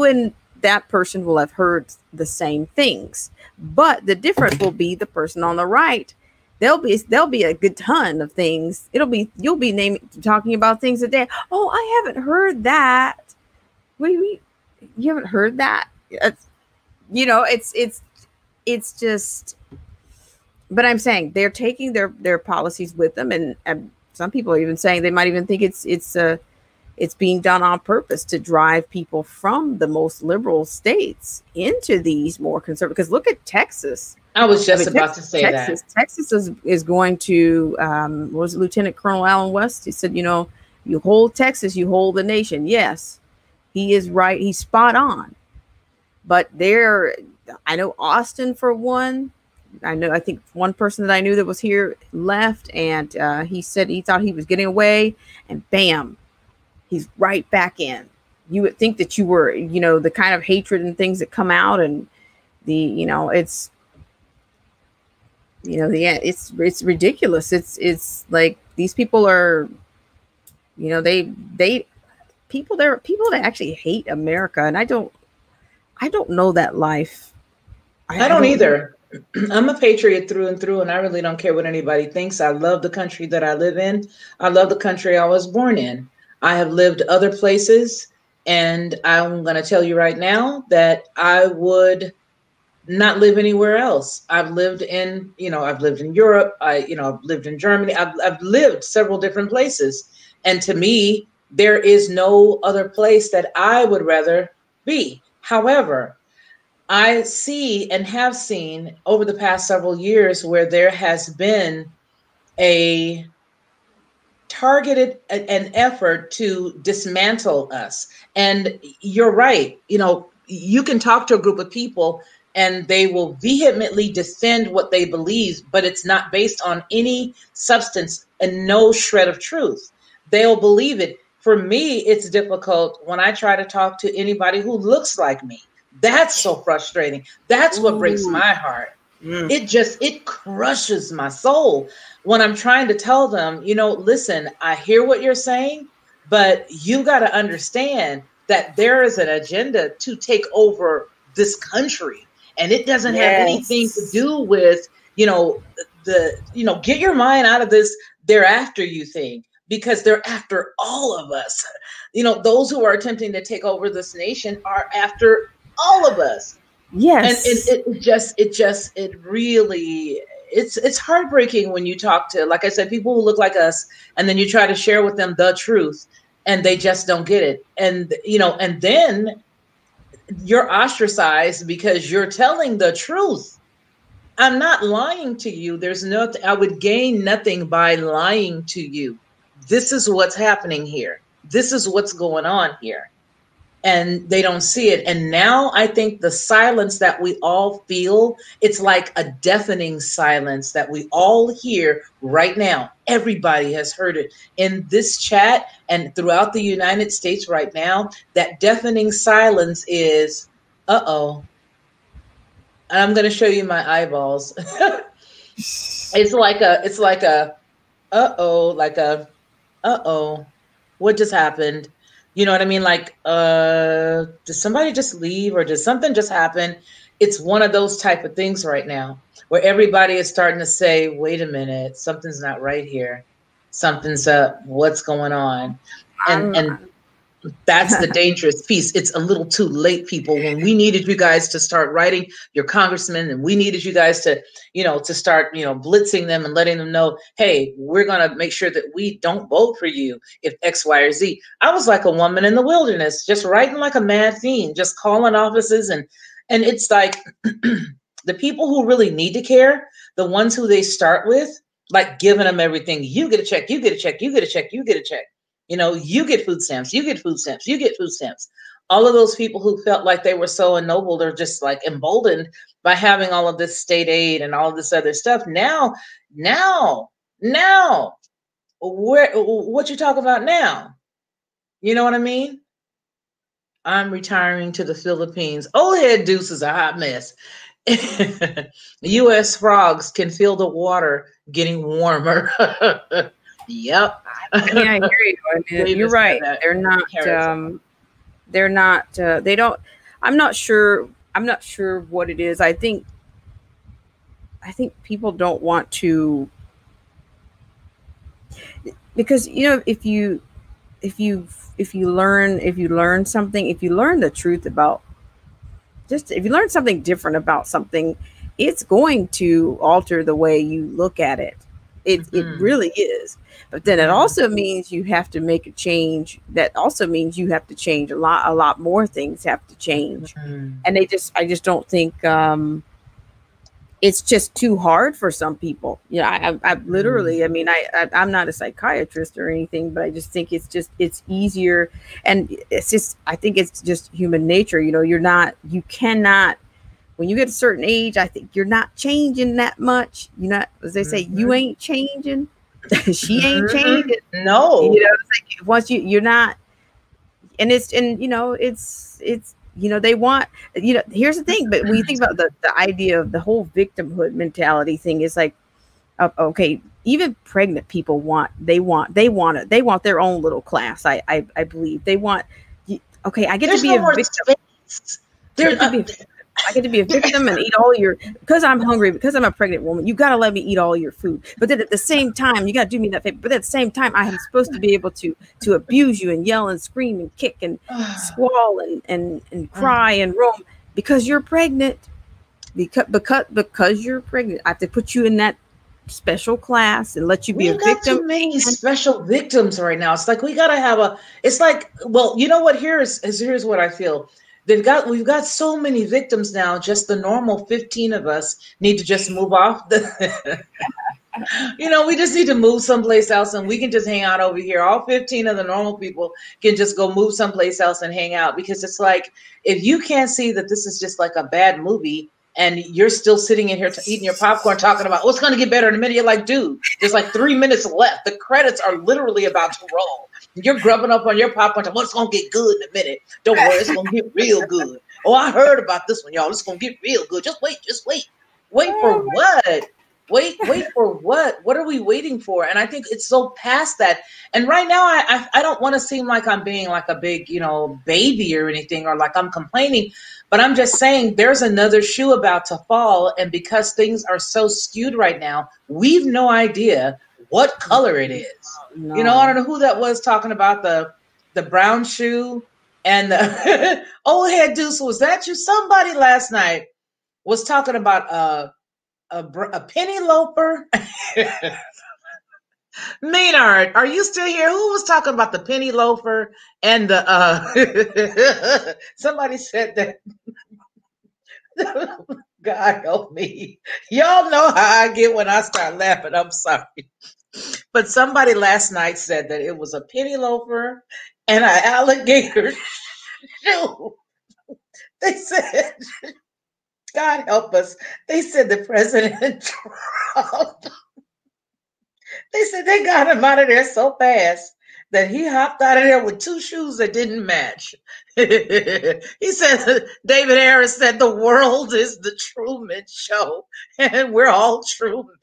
and that person will have heard the same things, but the difference will be the person on the right. There'll be a good ton of things. You'll be talking about things that they, oh, I haven't heard that. You haven't heard that? You know, it's just, but I'm saying they're taking their policies with them, and some people are even saying they might even think it's being done on purpose to drive people from the most liberal states into these more conservative. Because look at Texas. I was just about to say that Texas is going to was it Lieutenant Colonel Allen West? He said, you know, you hold Texas, you hold the nation. Yes, he is right. He's spot on. But I know Austin, for one. I think one person that I knew that was here left, and he said he thought he was getting away, and bam, he's right back in. You would think that you were, you know, the kind of hatred and things that come out, and it's ridiculous. It's like these people are, you know, people that actually hate America, and I don't know that life. I don't either. I'm a patriot through and through, and I really don't care what anybody thinks. I love the country that I live in. I love the country I was born in. I have lived other places, and I'm going to tell you right now that I would not live anywhere else. I've lived in Europe. I've lived in Germany. I've lived several different places. And to me, there is no other place that I would rather be. However, I see and have seen over the past several years where there has been a targeted an effort to dismantle us. And you're right. You know, you can talk to a group of people and they will vehemently defend what they believe, but it's not based on any substance and no shred of truth. They'll believe it. For me, it's difficult when I try to talk to anybody who looks like me. That's so frustrating. That's what breaks my heart. It crushes my soul when I'm trying to tell them, you know, listen, I hear what you're saying, but you got to understand that there is an agenda to take over this country. And it doesn't have anything to do with, get your mind out of this they're after you thing, because they're after all of us. You know, those who are attempting to take over this nation are after all of us. Yes. And it's heartbreaking when you talk to, like I said, people who look like us, and then you try to share with them the truth and they just don't get it. And, and then you're ostracized because you're telling the truth. I'm not lying to you. There's nothing, I would gain nothing by lying to you. This is what's happening here. This is what's going on here. And they don't see it. And now I think the silence that we all feel, it's like a deafening silence that we all hear right now. Everybody has heard it in this chat and throughout the United States right now. That deafening silence is, uh-oh. And I'm going to show you my eyeballs. It's like a, uh-oh, what just happened? You know what I mean? Like, did somebody just leave or did something just happen? It's one of those type of things right now where everybody is starting to say, wait a minute, something's not right here. Something's up. What's going on? And that's the dangerous piece. It's a little too late, people. When we needed you guys to start writing your congressmen, and we needed you guys to, to start, blitzing them and letting them know, hey, we're going to make sure that we don't vote for you if X, Y, or Z. I was like a woman in the wilderness, just writing like a mad fiend, just calling offices and, And it's like the people who really need to care, the ones who they start with, like giving them everything. You get a check, you get a check, you get a check, you get a check. You know, you get food stamps, you get food stamps, you get food stamps. All of those people who felt like they were so ennobled or just like emboldened by having all of this state aid and all of this other stuff. Now, what you talk about now? You know what I mean? I'm retiring to the Philippines. Old head Deuce is a hot mess. U.S. frogs can feel the water getting warmer. Yep. I mean, I hear you. I mean, you're right. They're not. They're not. They don't. I'm not sure. I'm not sure what it is. I think people don't want to, because if you learn something, if you learn the truth about, if you learn something different about something, it's going to alter the way you look at it. It really is. But then it also means you have to make a change. That also means you have to change a lot more things have to change. And I just don't think it's just too hard for some people. I literally, I mean, I'm not a psychiatrist or anything, but I just think it's easier. And it's just, I think it's just human nature. You cannot, when you get a certain age, I think you're not changing that much. As they say, you ain't changing. She ain't changing. No. It's like once you're not, and it's they want, here's the thing, but when you think about the idea of the whole victimhood mentality thing, is like, okay, even pregnant people want their own little class. I believe they want, okay, I get to be a victim. I get to be a victim and eat all your, because I'm hungry, because I'm a pregnant woman, you got to let me eat all your food. But then at the same time, you got to do me that favor. But at the same time, I am supposed to be able to abuse you and yell and scream and kick and squall and cry and roam because you're pregnant. Because you're pregnant, I have to put you in that special class and let you be a victim. Got too many special victims right now. It's like we got to have it's like, well, you know what? Here's what I feel. We've got so many victims now. Just the normal 15 of us need to just move off. We just need to move someplace else, and we can just hang out over here. All 15 of the normal people can just go move someplace else and hang out, because it's like, if you can't see that this is just like a bad movie, and you're still sitting in here eating your popcorn, talking about what's going to get better in a minute. You're like, dude, there's like 3 minutes left. The credits are literally about to roll. You're grubbing up on your popcorn. What's going to get good in a minute? Don't worry, it's going to get real good. Oh, I heard about this one, y'all. It's going to get real good. Just wait. Wait for what? Wait for what? What are we waiting for? And I think it's so past that. And right now, I don't want to seem like I'm being like a big, baby or anything, or like I'm complaining. But I'm just saying there's another shoe about to fall. And because things are so skewed right now, we've no idea what color it is. No. I don't know who that was talking about the brown shoe and the old head Deuce. Was that you? Somebody last night was talking about a penny loafer. Maynard, are you still here? Who was talking about the penny loafer and the somebody said that. God help me. Y'all know how I get when I start laughing. I'm sorry. But somebody last night said that it was a penny loafer and an alligator shoe. They said, God help us. They said the President Trump. They said they got him out of there so fast that he hopped out of there with 2 shoes that didn't match. He said, David Harris said the world is the Truman Show and we're all Truman.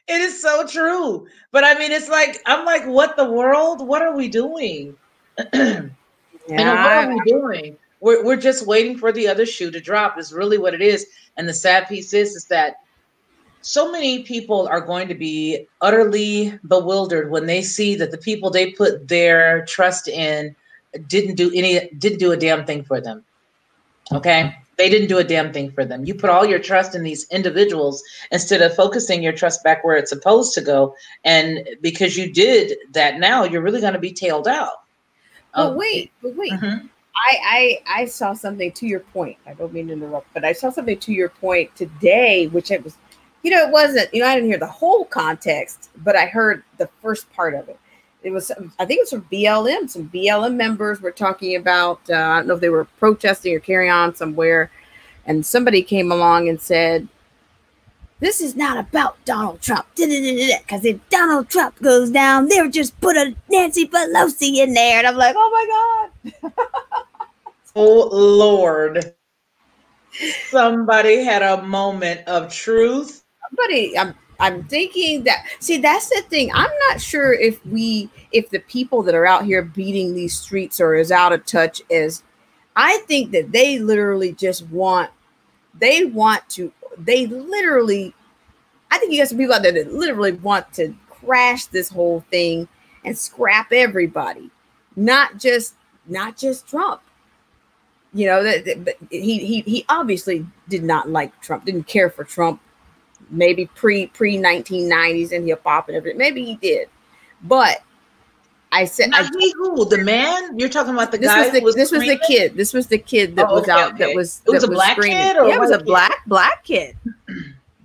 It is so true. But I mean, it's like, I'm like, what the world? What are we doing? What are we doing? We're just waiting for the other shoe to drop is really what it is. And the sad piece is that so many people are going to be utterly bewildered when they see that the people they put their trust in didn't do a damn thing for them. Okay? They didn't do a damn thing for them. You put all your trust in these individuals instead of focusing your trust back where it's supposed to go. And because you did that, now you're really going to be tailed out. But wait. Mm-hmm. I saw something to your point. I don't mean to interrupt, but I saw something to your point today, which it was, it wasn't, I didn't hear the whole context, but I heard the first part of it. It was, I think it was from BLM. Some BLM members were talking about, I don't know if they were protesting or carrying on somewhere. And somebody came along and said, this is not about Donald Trump. Because if Donald Trump goes down, they'll just put a Nancy Pelosi in there. And I'm like, oh my God. Oh, Lord. Somebody had a moment of truth. I'm thinking that, see, that's the thing. I'm not sure if the people that are out here beating these streets are as out of touch as, I think that they literally just I think you got some people out there that literally want to crash this whole thing and scrap everybody, not just Trump. But he obviously did not like Trump, didn't care for Trump. Maybe pre 1990s and hip hop and everything. Maybe he did, but I said, the man you're talking about, the this guy. This was the kid. This was the kid that was out. Okay. That was. It was a black kid. Yeah, it was a black kid.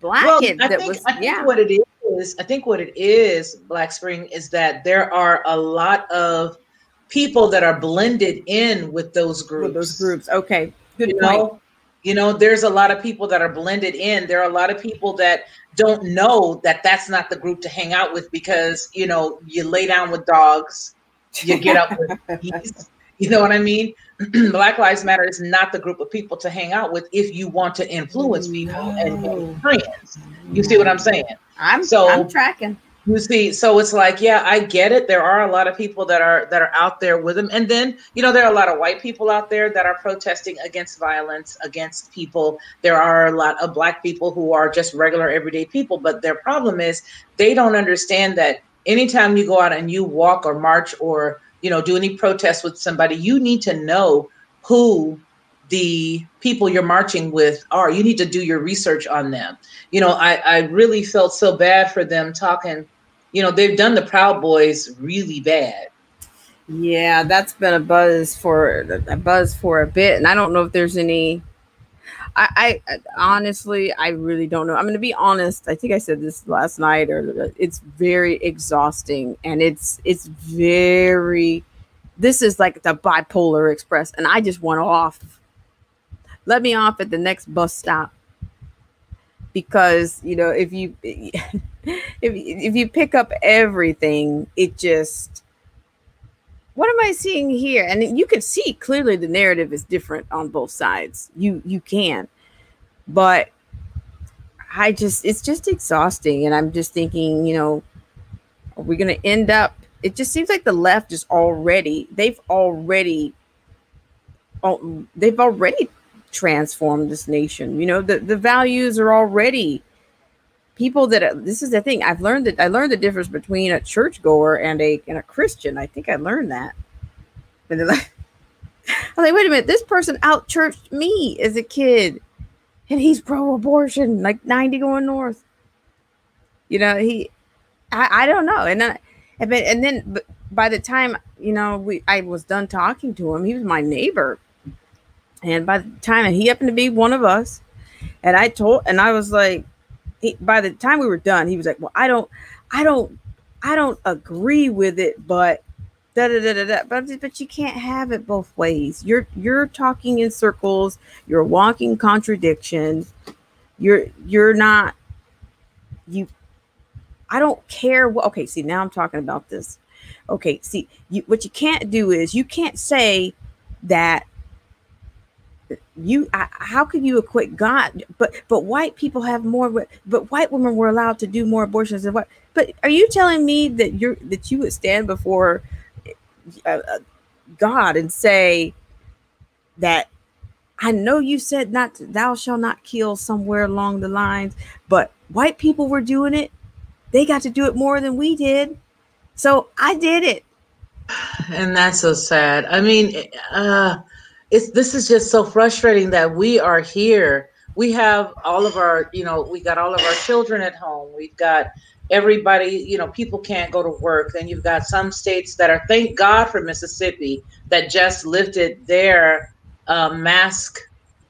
Black kid. I think what it is. I think what it is, Black Spring, is that there are a lot of people that are blended in with those groups. Okay. Good point. There's a lot of people that are blended in. There are a lot of people that don't know that that's not the group to hang out with because, you lay down with dogs, you get up with bees. You know what I mean? Black Lives Matter is not the group of people to hang out with if you want to influence people and make friends. You see what I'm saying? I'm tracking. You see, so it's like, yeah, I get it. There are a lot of people that are out there with them. And then, there are a lot of white people out there that are protesting against violence, against people. There are a lot of Black people who are just regular everyday people. But their problem is they don't understand that anytime you go out and you walk or march or, do any protest with somebody, you need to know who the people you're marching with are. You need to do your research on them. I really felt so bad for them talking. They've done the Proud Boys really bad. Yeah, that's been a buzz for a bit. And I don't know if there's any, I honestly, I really don't know. I'm going to be honest. I think I said this last night, or it's very exhausting. And this is like the bipolar express. And I just want off. Let me off at the next bus stop. Because, if you pick up everything, it just, what am I seeing here? And you can see clearly the narrative is different on both sides. You can, but it's just exhausting. And I'm just thinking, are we going to end up, it just seems like the left is they've already transform this nation. The values are already people that this is the thing. I learned the difference between a churchgoer and a Christian. I think I learned that. And I'm like, wait a minute, this person out churched me as a kid and he's pro-abortion, like 90 going north. I don't know. And then by the time, I was done talking to him, he was my neighbor. And by the time, and he happened to be one of us, and I was like, by the time we were done, he was like, well, I don't agree with it, but but you can't have it both ways. You're talking in circles. You're walking contradiction. You're not, I don't care what, okay, see, now I'm talking about this. Okay, see, what you can't do is you can't say that how can you equate God, but white people have more, but white women were allowed to do more abortions than what, but are you telling me that you would stand before God and say that, I know you said thou shalt not kill somewhere along the lines, but white people were doing it. They got to do it more than we did. So I did it. And that's so sad. I mean, this is just so frustrating that we are here. We have all of our, we got all of our children at home. We've got, everybody, people can't go to work. Then you've got some states that are, thank God for Mississippi, that just lifted their mask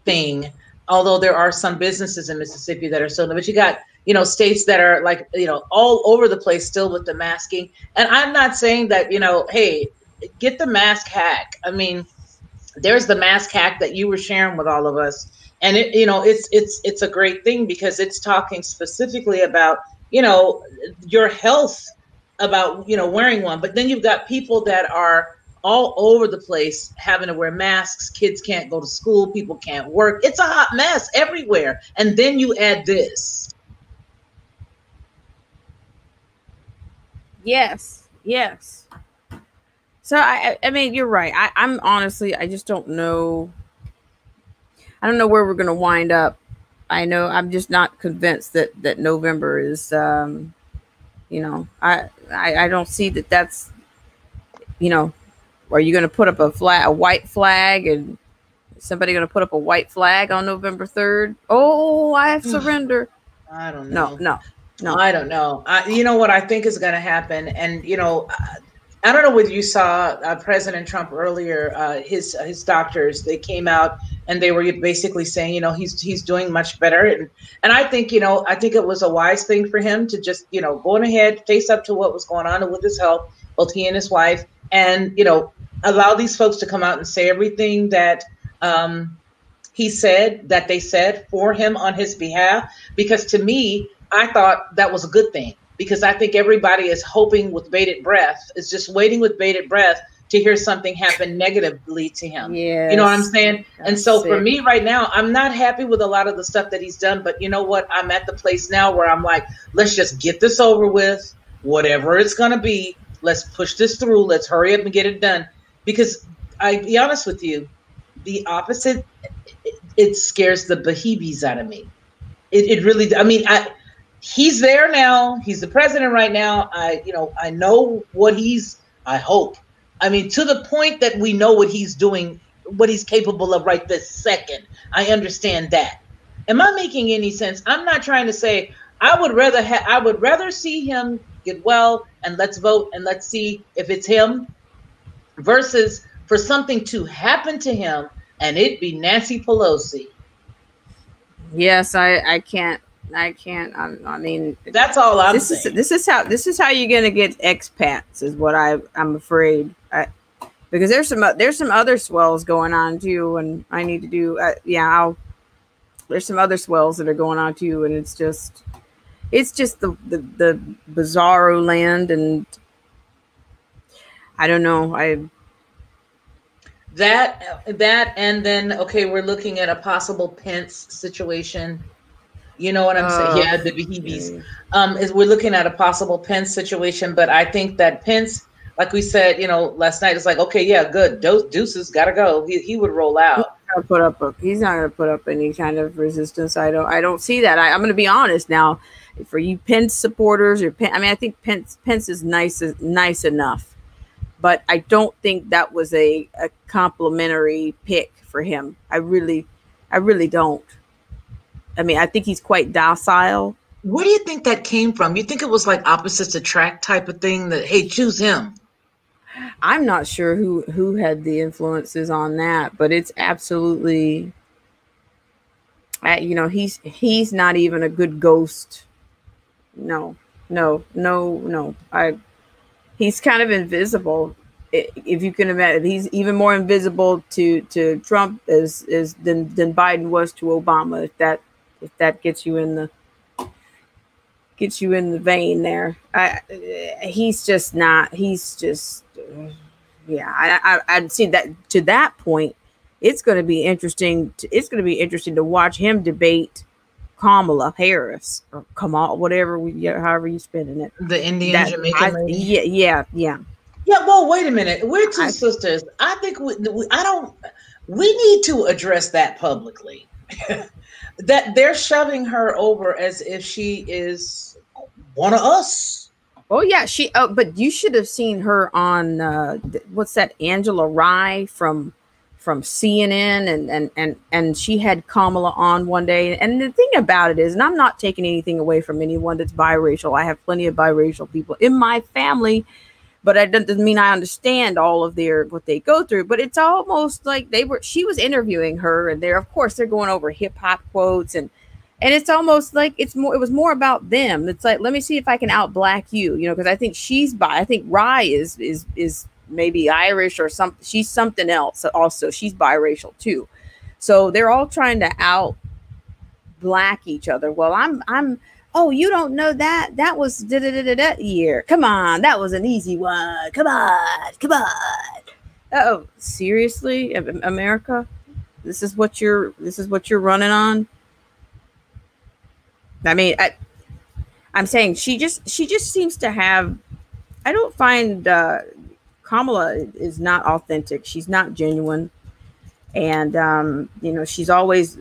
thing. Although there are some businesses in Mississippi that are still, but you got, states that are like, all over the place still with the masking. And I'm not saying that, hey, get the mask hack. I mean, there's the mask hack that you were sharing with all of us. And it's a great thing because it's talking specifically about, your health, about, wearing one. But then you've got people that are all over the place having to wear masks. Kids can't go to school. People can't work. It's a hot mess everywhere. And then you add this. Yes. So I mean, you're right. I'm honestly, I just don't know. I don't know where we're going to wind up. I know I'm just not convinced that November is, I don't see that that's, are you going to put up a white flag, and somebody going to put up a white flag on November 3rd? Oh, I surrender. I don't know. No. I don't know. You know what I think is going to happen? And, I don't know whether you saw President Trump earlier, his doctors, they came out and they were basically saying, he's doing much better. And I think, I think it was a wise thing for him to just, go ahead, face up to what was going on with his health, both he and his wife, and, allow these folks to come out and say everything that he said, that they said for him on his behalf. Because to me, I thought that was a good thing. Because I think everybody is hoping with bated breath, is just waiting with bated breath to hear something happen negatively to him. Yes. You know what I'm saying? That's and so for it. me right now, I'm not happy with a lot of the stuff that he's done. But you know what? I'm at the place now where I'm like, let's just get this over with. Whatever it's going to be, let's push this through. Let's hurry up and get it done. Because I be honest with you, the opposite, it scares the beheebies out of me. It really, I mean, he's there now. He's the president right now. I know what I hope. I mean, to the point that we know what he's doing, what he's capable of right this second. I understand that. Am I making any sense? I'm not trying to say I would rather see him get well and let's vote and let's see if it's him versus for something to happen to him and it be Nancy Pelosi. Yes, I can't. I mean, that's all I'm saying. This is how you're gonna get expats, is what I'm afraid. Because there's some other swells going on too, and I need to do. There's some other swells that are going on too, and it's just the bizarro land, and I don't know. That and then okay, we're looking at a possible Pence situation. You know what I'm saying? Yeah, the beheebies. We're looking at a possible Pence situation, but I think that Pence, like we said, last night, it's like, okay, yeah, good. Deuces gotta go. He would roll out. He's not gonna put up any kind of resistance. I don't see that. I'm gonna be honest now. For you Pence supporters, I think Pence is nice enough, but I don't think that was a complimentary pick for him. I really don't. I mean, I think he's quite docile. Where do you think that came from? You think it was like opposites attract type of thing, that, hey, choose him? I'm not sure who had the influences on that, but it's absolutely, he's not even a good ghost. No. He's kind of invisible. If you can imagine, he's even more invisible to Trump than Biden was to Obama. If that gets you in the vein there. He's just not. He's just. I'd see that to that point. It's going to be interesting. It's going to be interesting to watch him debate Kamala Harris or Kamala, however you spinning it. The Indian Jamaican lady. Yeah. Yeah, well, wait a minute. We're two sisters. I think we need to address that publicly. That they're shoving her over as if she is one of us. Oh yeah, but you should have seen her on what's that? Angela Rye from CNN, and she had Kamala on one day. And the thing about it is, and I'm not taking anything away from anyone that's biracial. I have plenty of biracial people in my family, but it doesn't mean I understand all of what they go through. But it's almost like she was interviewing her, and of course they're going over hip hop quotes, and it's almost like it was more about them. It's like, let me see if I can out black you, because I think I think Rye is maybe Irish or something. She's something else. Also, she's biracial too. So they're all trying to out black each other. Well, I'm. Oh, you don't know that? That was that year. Come on, that was an easy one. Come on. Oh, seriously, America? This is what you're running on. I mean, I'm saying she just seems to have. I don't find Kamala is not authentic. She's not genuine, and she's always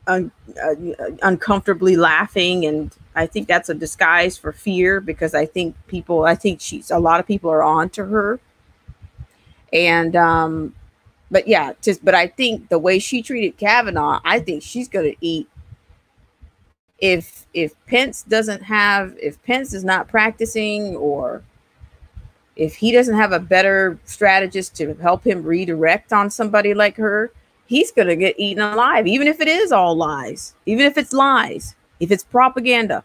uncomfortably laughing, and I think that's a disguise for fear, because I think a lot of people are on to her, and but I think the way she treated Kavanaugh, I think she's gonna eat. If Pence is not practicing, or if he doesn't have a better strategist to help him redirect on somebody like her, he's going to get eaten alive, even if it is all lies, even if it's lies, if it's propaganda,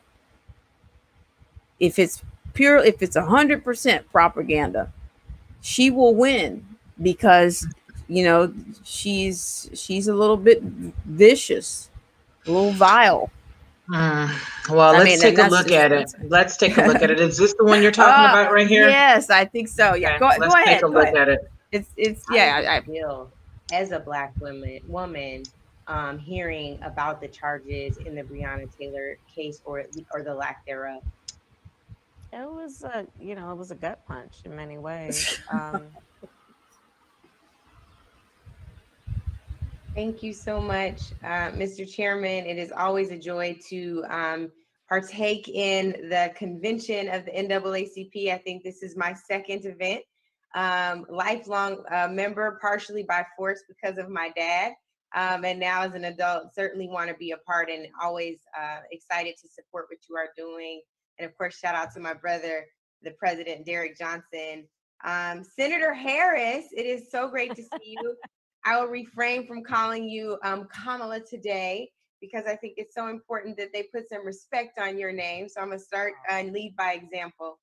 if it's 100% propaganda, she will win, because, she's a little bit vicious, a little vile. Well, let's take a look at it. Let's take a look at it. Is this the one you're talking about right here? Yes, I think so. Yeah, okay, let's take a look at it. I feel as a Black woman, hearing about the charges in the Breonna Taylor case, or the lack thereof. It was a gut punch in many ways. Thank you so much, Mr. Chairman. It is always a joy to partake in the convention of the NAACP. I think this is my second event. Lifelong member, partially by force because of my dad. And now as an adult, certainly want to be a part, and always excited to support what you are doing. And of course, shout out to my brother, the President, Derek Johnson. Senator Harris, it is so great to see you. I will refrain from calling you Kamala today, because I think it's so important that they put some respect on your name. So I'm going to start and lead by example.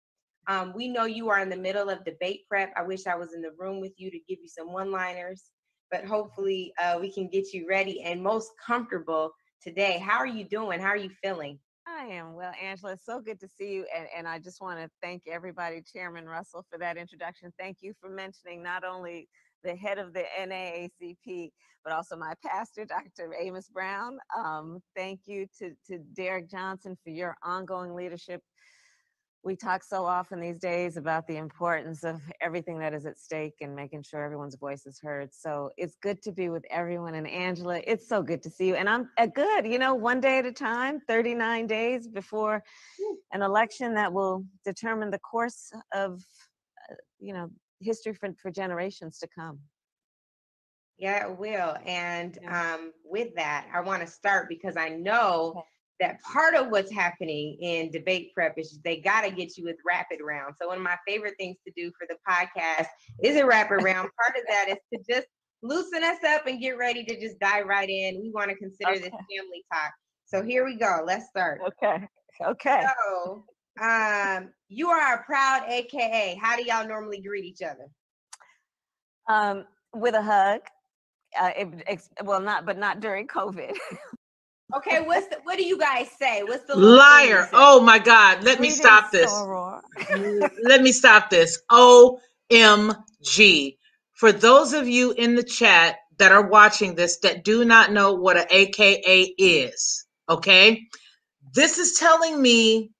We know you are in the middle of debate prep. I wish I was in the room with you to give you some one-liners, but hopefully we can get you ready and most comfortable today. How are you doing? How are you feeling? I am well, Angela. It's so good to see you. And I just want to thank everybody, Chairman Russell, for that introduction. Thank you for mentioning not only the head of the NAACP, but also my pastor, Dr. Amos Brown. Thank you to Derek Johnson for your ongoing leadership. We talk so often these days about the importance of everything that is at stake and making sure everyone's voice is heard. So it's good to be with everyone. And Angela, it's so good to see you. And I'm good, one day at a time, 39 days before an election that will determine the course of, history for generations to come. Yeah, it will. And with that, I want to start, because I know that part of what's happening in debate prep is they got to get you with rapid round. So one of my favorite things to do for the podcast is a rapid round. Part of that is to just loosen us up and get ready to just dive right in. We want to consider this family talk. So here we go. Let's start. Okay. So you are a proud AKA. How do y'all normally greet each other? With a hug. Not during COVID. Okay, what do you guys say? What's the liar? Oh my God! Let me stop this. Let me stop this. OMG! For those of you in the chat that are watching this that do not know what an AKA is, okay, this is telling me.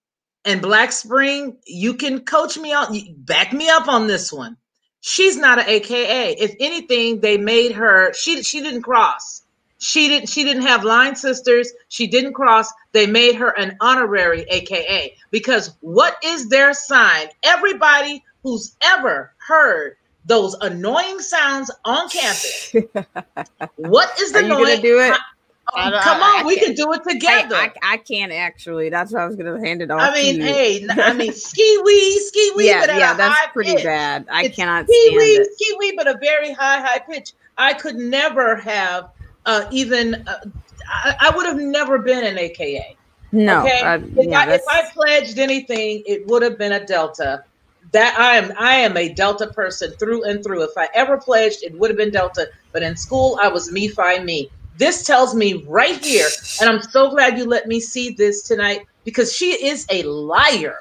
And Black Spring, you can coach me on, back me up on this one. She's not an AKA. If anything, they made her. She didn't cross. She didn't have line sisters. She didn't cross. They made her an honorary AKA, because what is their sign? Everybody who's ever heard those annoying sounds on campus. What is the Are you noise? gonna do it? Come on, we can do it together. I can't actually. That's why I was gonna hand it off. I mean, to you. hey, ski wee, Yeah, but at yeah, a that's high pretty pitch. bad. I It's cannot ski stand it. wee, but a very high pitch. I could never have I would have never been an AKA. No, Okay, yeah, if I pledged anything, it would have been a Delta. That I am a Delta person through and through. If I ever pledged, it would have been Delta. But in school, I was me, find me. This tells me right here, and I'm so glad you let me see this tonight, because she is a liar.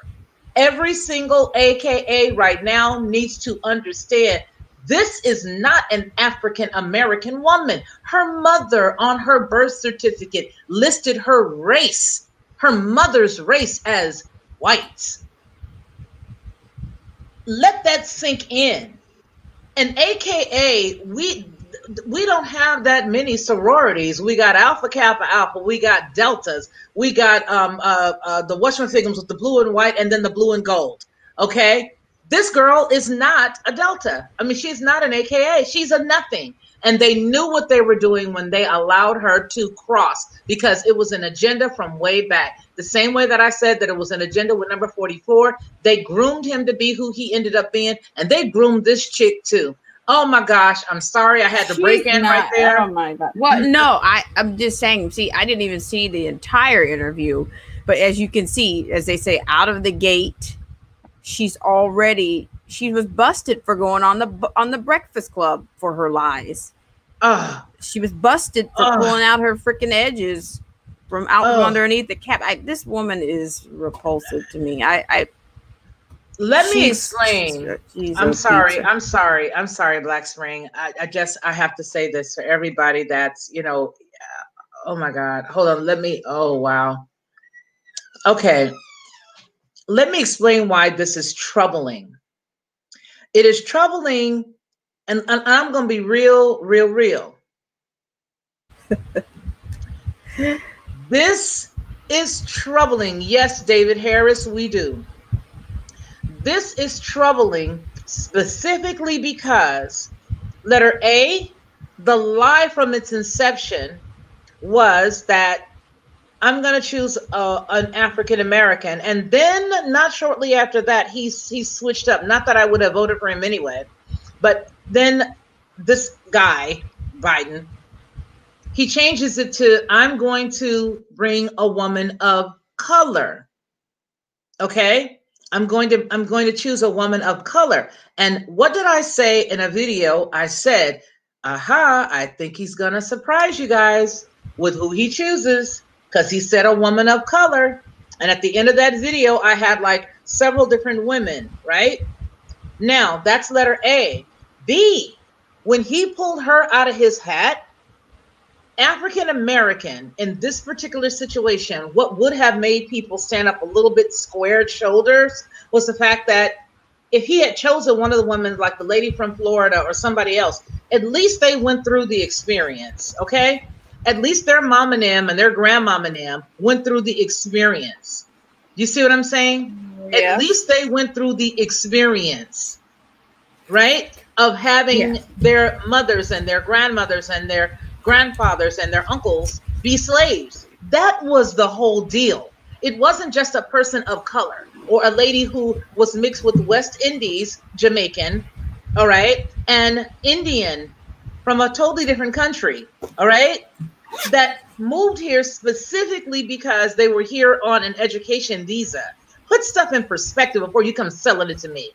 Every single AKA right now needs to understand this is not an African American woman. Her mother on her birth certificate listed her race, her mother's race, as white. Let that sink in. An AKA, we don't have that many sororities. We got Alpha Kappa Alpha, we got Deltas, we got the whatchamafigums with the blue and white, and then the blue and gold. Okay, this girl is not a Delta. I mean, she's not an AKA. She's a nothing. And they knew what they were doing when they allowed her to cross, because it was an agenda from way back. The same way that I said that it was an agenda with number 44, they groomed him to be who he ended up being, and they groomed this chick too. Oh my gosh, I'm sorry I had to break in right there. Oh my God. Well, no, I'm just saying, see, I didn't even see the entire interview, but as you can see, as they say, out of the gate, she was busted for going on the Breakfast Club for her lies. She was busted for pulling out her freaking edges from out from underneath the cap. This woman is repulsive to me. Let me explain. I'm sorry, Black Spring. I have to say this for everybody that's, oh my God, hold on. Oh, wow. Okay. Let me explain why this is troubling. It is troubling, and I'm going to be real. This is troubling. Yes, David Harris, we do. This is troubling specifically because letter A, the lie from its inception was that I'm going to choose an African American. And then not shortly after that, he switched up. Not that I would have voted for him anyway, but then this guy, Biden, he changes it to, I'm going to bring a woman of color. Okay? I'm going to choose a woman of color. And what did I say in a video? I said, aha, I think he's going to surprise you guys with who he chooses, because he said a woman of color. And at the end of that video, I had like several different women, right? Now, that's letter A. B, when he pulled her out of his hat, African American in this particular situation, what would have made people stand up a little bit squared shoulders was the fact that if he had chosen one of the women, like the lady from Florida or somebody else, at least they went through the experience, okay? At least their mom and them and their grandmom and them went through the experience. You see what I'm saying? Yeah. At least they went through the experience, right? Of having their mothers and their grandmothers and their grandfathers and their uncles be slaves. That was the whole deal. It wasn't just a person of color or a lady who was mixed with West Indies, Jamaican, all right, and Indian from a totally different country, all right, that moved here specifically because they were here on an education visa. Put stuff in perspective before you come selling it to me.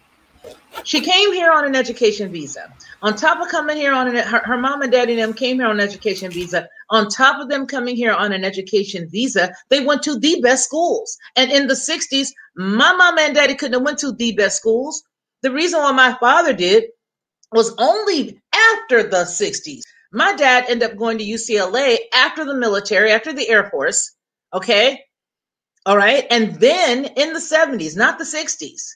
She came here on an education visa. On top of coming here on her mom and daddy and them came here on an education visa. On top of them coming here on an education visa, they went to the best schools. And in the 60s, my mama and daddy couldn't have went to the best schools. The reason why my father did was only after the 60s. My dad ended up going to UCLA after the military, after the Air Force. Okay. All right. And then in the 70s, not the 60s.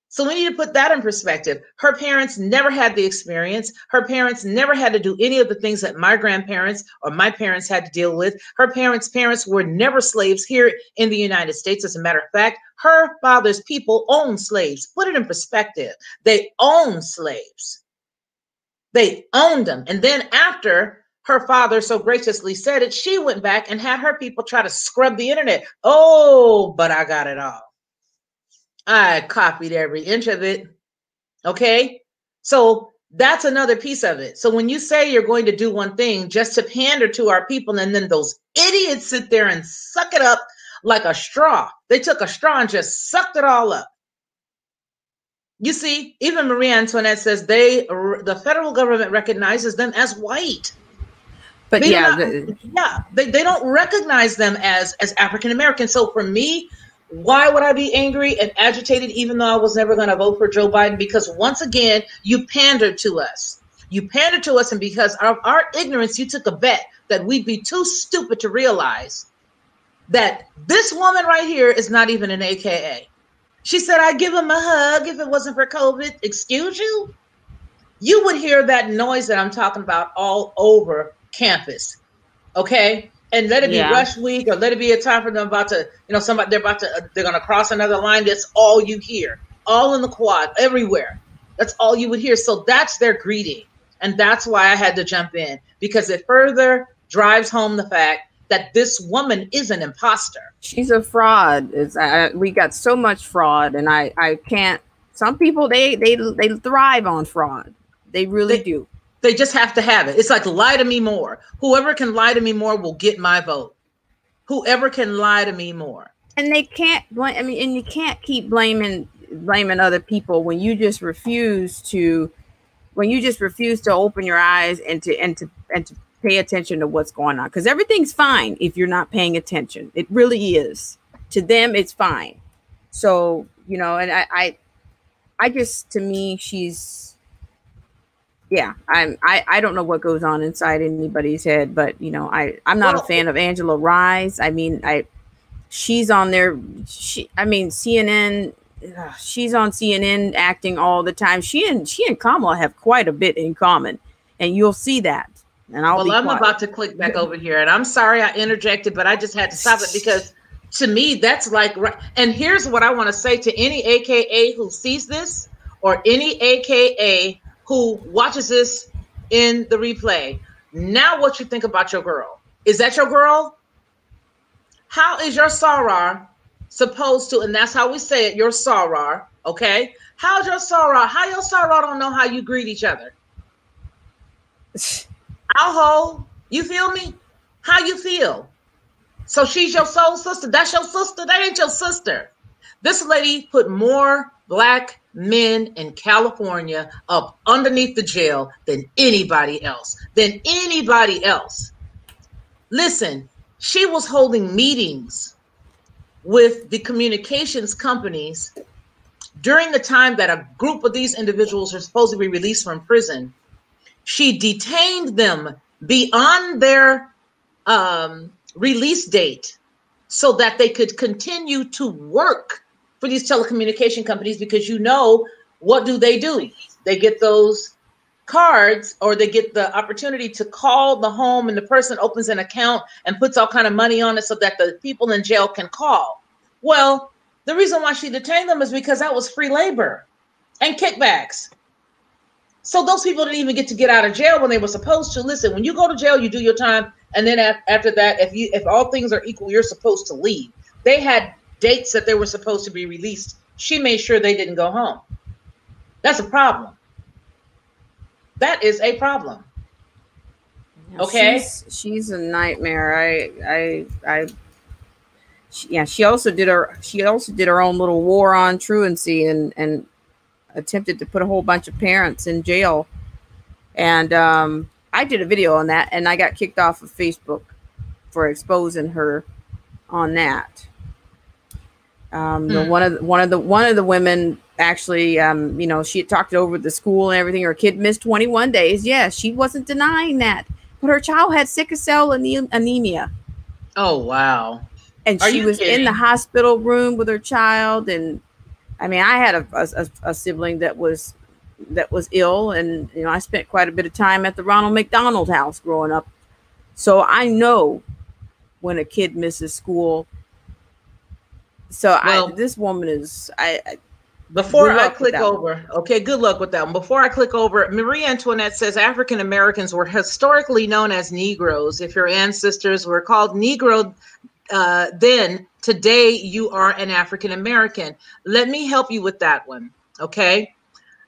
So we need to put that in perspective. Her parents never had the experience. Her parents never had to do any of the things that my grandparents or my parents had to deal with. Her parents' parents were never slaves here in the United States. As a matter of fact, her father's people owned slaves. Put it in perspective. They owned slaves. They owned them. And then after her father so graciously said it, she went back and had her people try to scrub the internet. Oh, but I got it all. I copied every inch of it. Okay. So that's another piece of it. So when you say you're going to do one thing just to pander to our people, and then those idiots sit there and suck it up like a straw. They took a straw and just sucked it all up. You see, even Marie Antoinette says the federal government recognizes them as white. But they they don't recognize them as African American. So for me, why would I be angry and agitated, even though I was never going to vote for Joe Biden? Because once again, you pandered to us. You pandered to us, and because of our ignorance, you took a bet that we'd be too stupid to realize that this woman right here is not even an AKA. She said, I'd give him a hug if it wasn't for COVID. Excuse you? You would hear that noise that I'm talking about all over campus. Okay? And let it be rush week, or let it be a time for them they're going to cross another line. That's all you hear. All in the quad, everywhere. That's all you would hear. So that's their greeting. And that's why I had to jump in, because it further drives home the fact that this woman is an imposter. She's a fraud. We got so much fraud, and I can't. Some people they thrive on fraud. They really do. They just have to have it. It's like, lie to me more. Whoever can lie to me more will get my vote. Whoever can lie to me more. And they can't blame. I mean, and you can't keep blaming other people when you just refuse to open your eyes and to pay attention to what's going on, because everything's fine if you're not paying attention. It really is. To them, it's fine. So, you know, and I just, to me, she's, I don't know what goes on inside anybody's head, but you know, I'm not a fan of Angela Rye. I mean, she's on there. CNN. She's on CNN acting all the time. She and Kamala have quite a bit in common, and you'll see that. And I'm about to click back over here, and I'm sorry I interjected, but I just had to stop it, because to me that's like, and here's what I want to say to any AKA who sees this, or any AKA who watches this in the replay. Now what you think about your girl? Is that your girl? How is your soror supposed to, and that's how we say it, your soror, okay? How's your soror? How your soror don't know how you greet each other? I'll you feel me? How you feel? So she's your soul sister. That's your sister. That ain't your sister. This lady put more Black men in California up underneath the jail than anybody else. Listen, she was holding meetings with the communications companies during the time that a group of these individuals are supposed to be released from prison. She detained them beyond their release date so that they could continue to work for these telecommunication companies, because you know, what do? They get those cards, or they get the opportunity to call the home, and the person opens an account and puts all kind of money on it so that the people in jail can call. Well, the reason why she detained them is because that was free labor and kickbacks. So those people didn't even get out of jail when they were supposed to. Listen, when you go to jail, you do your time, and then after that, if all things are equal, you're supposed to leave. They had dates that they were supposed to be released. She made sure they didn't go home. That's a problem. That is a problem. Okay, she's a nightmare. She also did her own little war on truancy and attempted to put a whole bunch of parents in jail. And I did a video on that, and I got kicked off of Facebook for exposing her on that. One of the women actually, she had talked it over with the school and everything. Her kid missed 21 days. Yeah, she wasn't denying that, but her child had sickle cell anemia. Oh wow! And she was in the hospital room with her child. And I mean, I had a sibling that was ill, and I spent quite a bit of time at the Ronald McDonald House growing up, so I know when a kid misses school. So this woman is Before Good I luck with click that one. over, okay, good luck with that one. Before I click over, Marie Antoinette says African Americans were historically known as Negroes. If your ancestors were called Negro, then today you are an African American. Let me help you with that one, okay?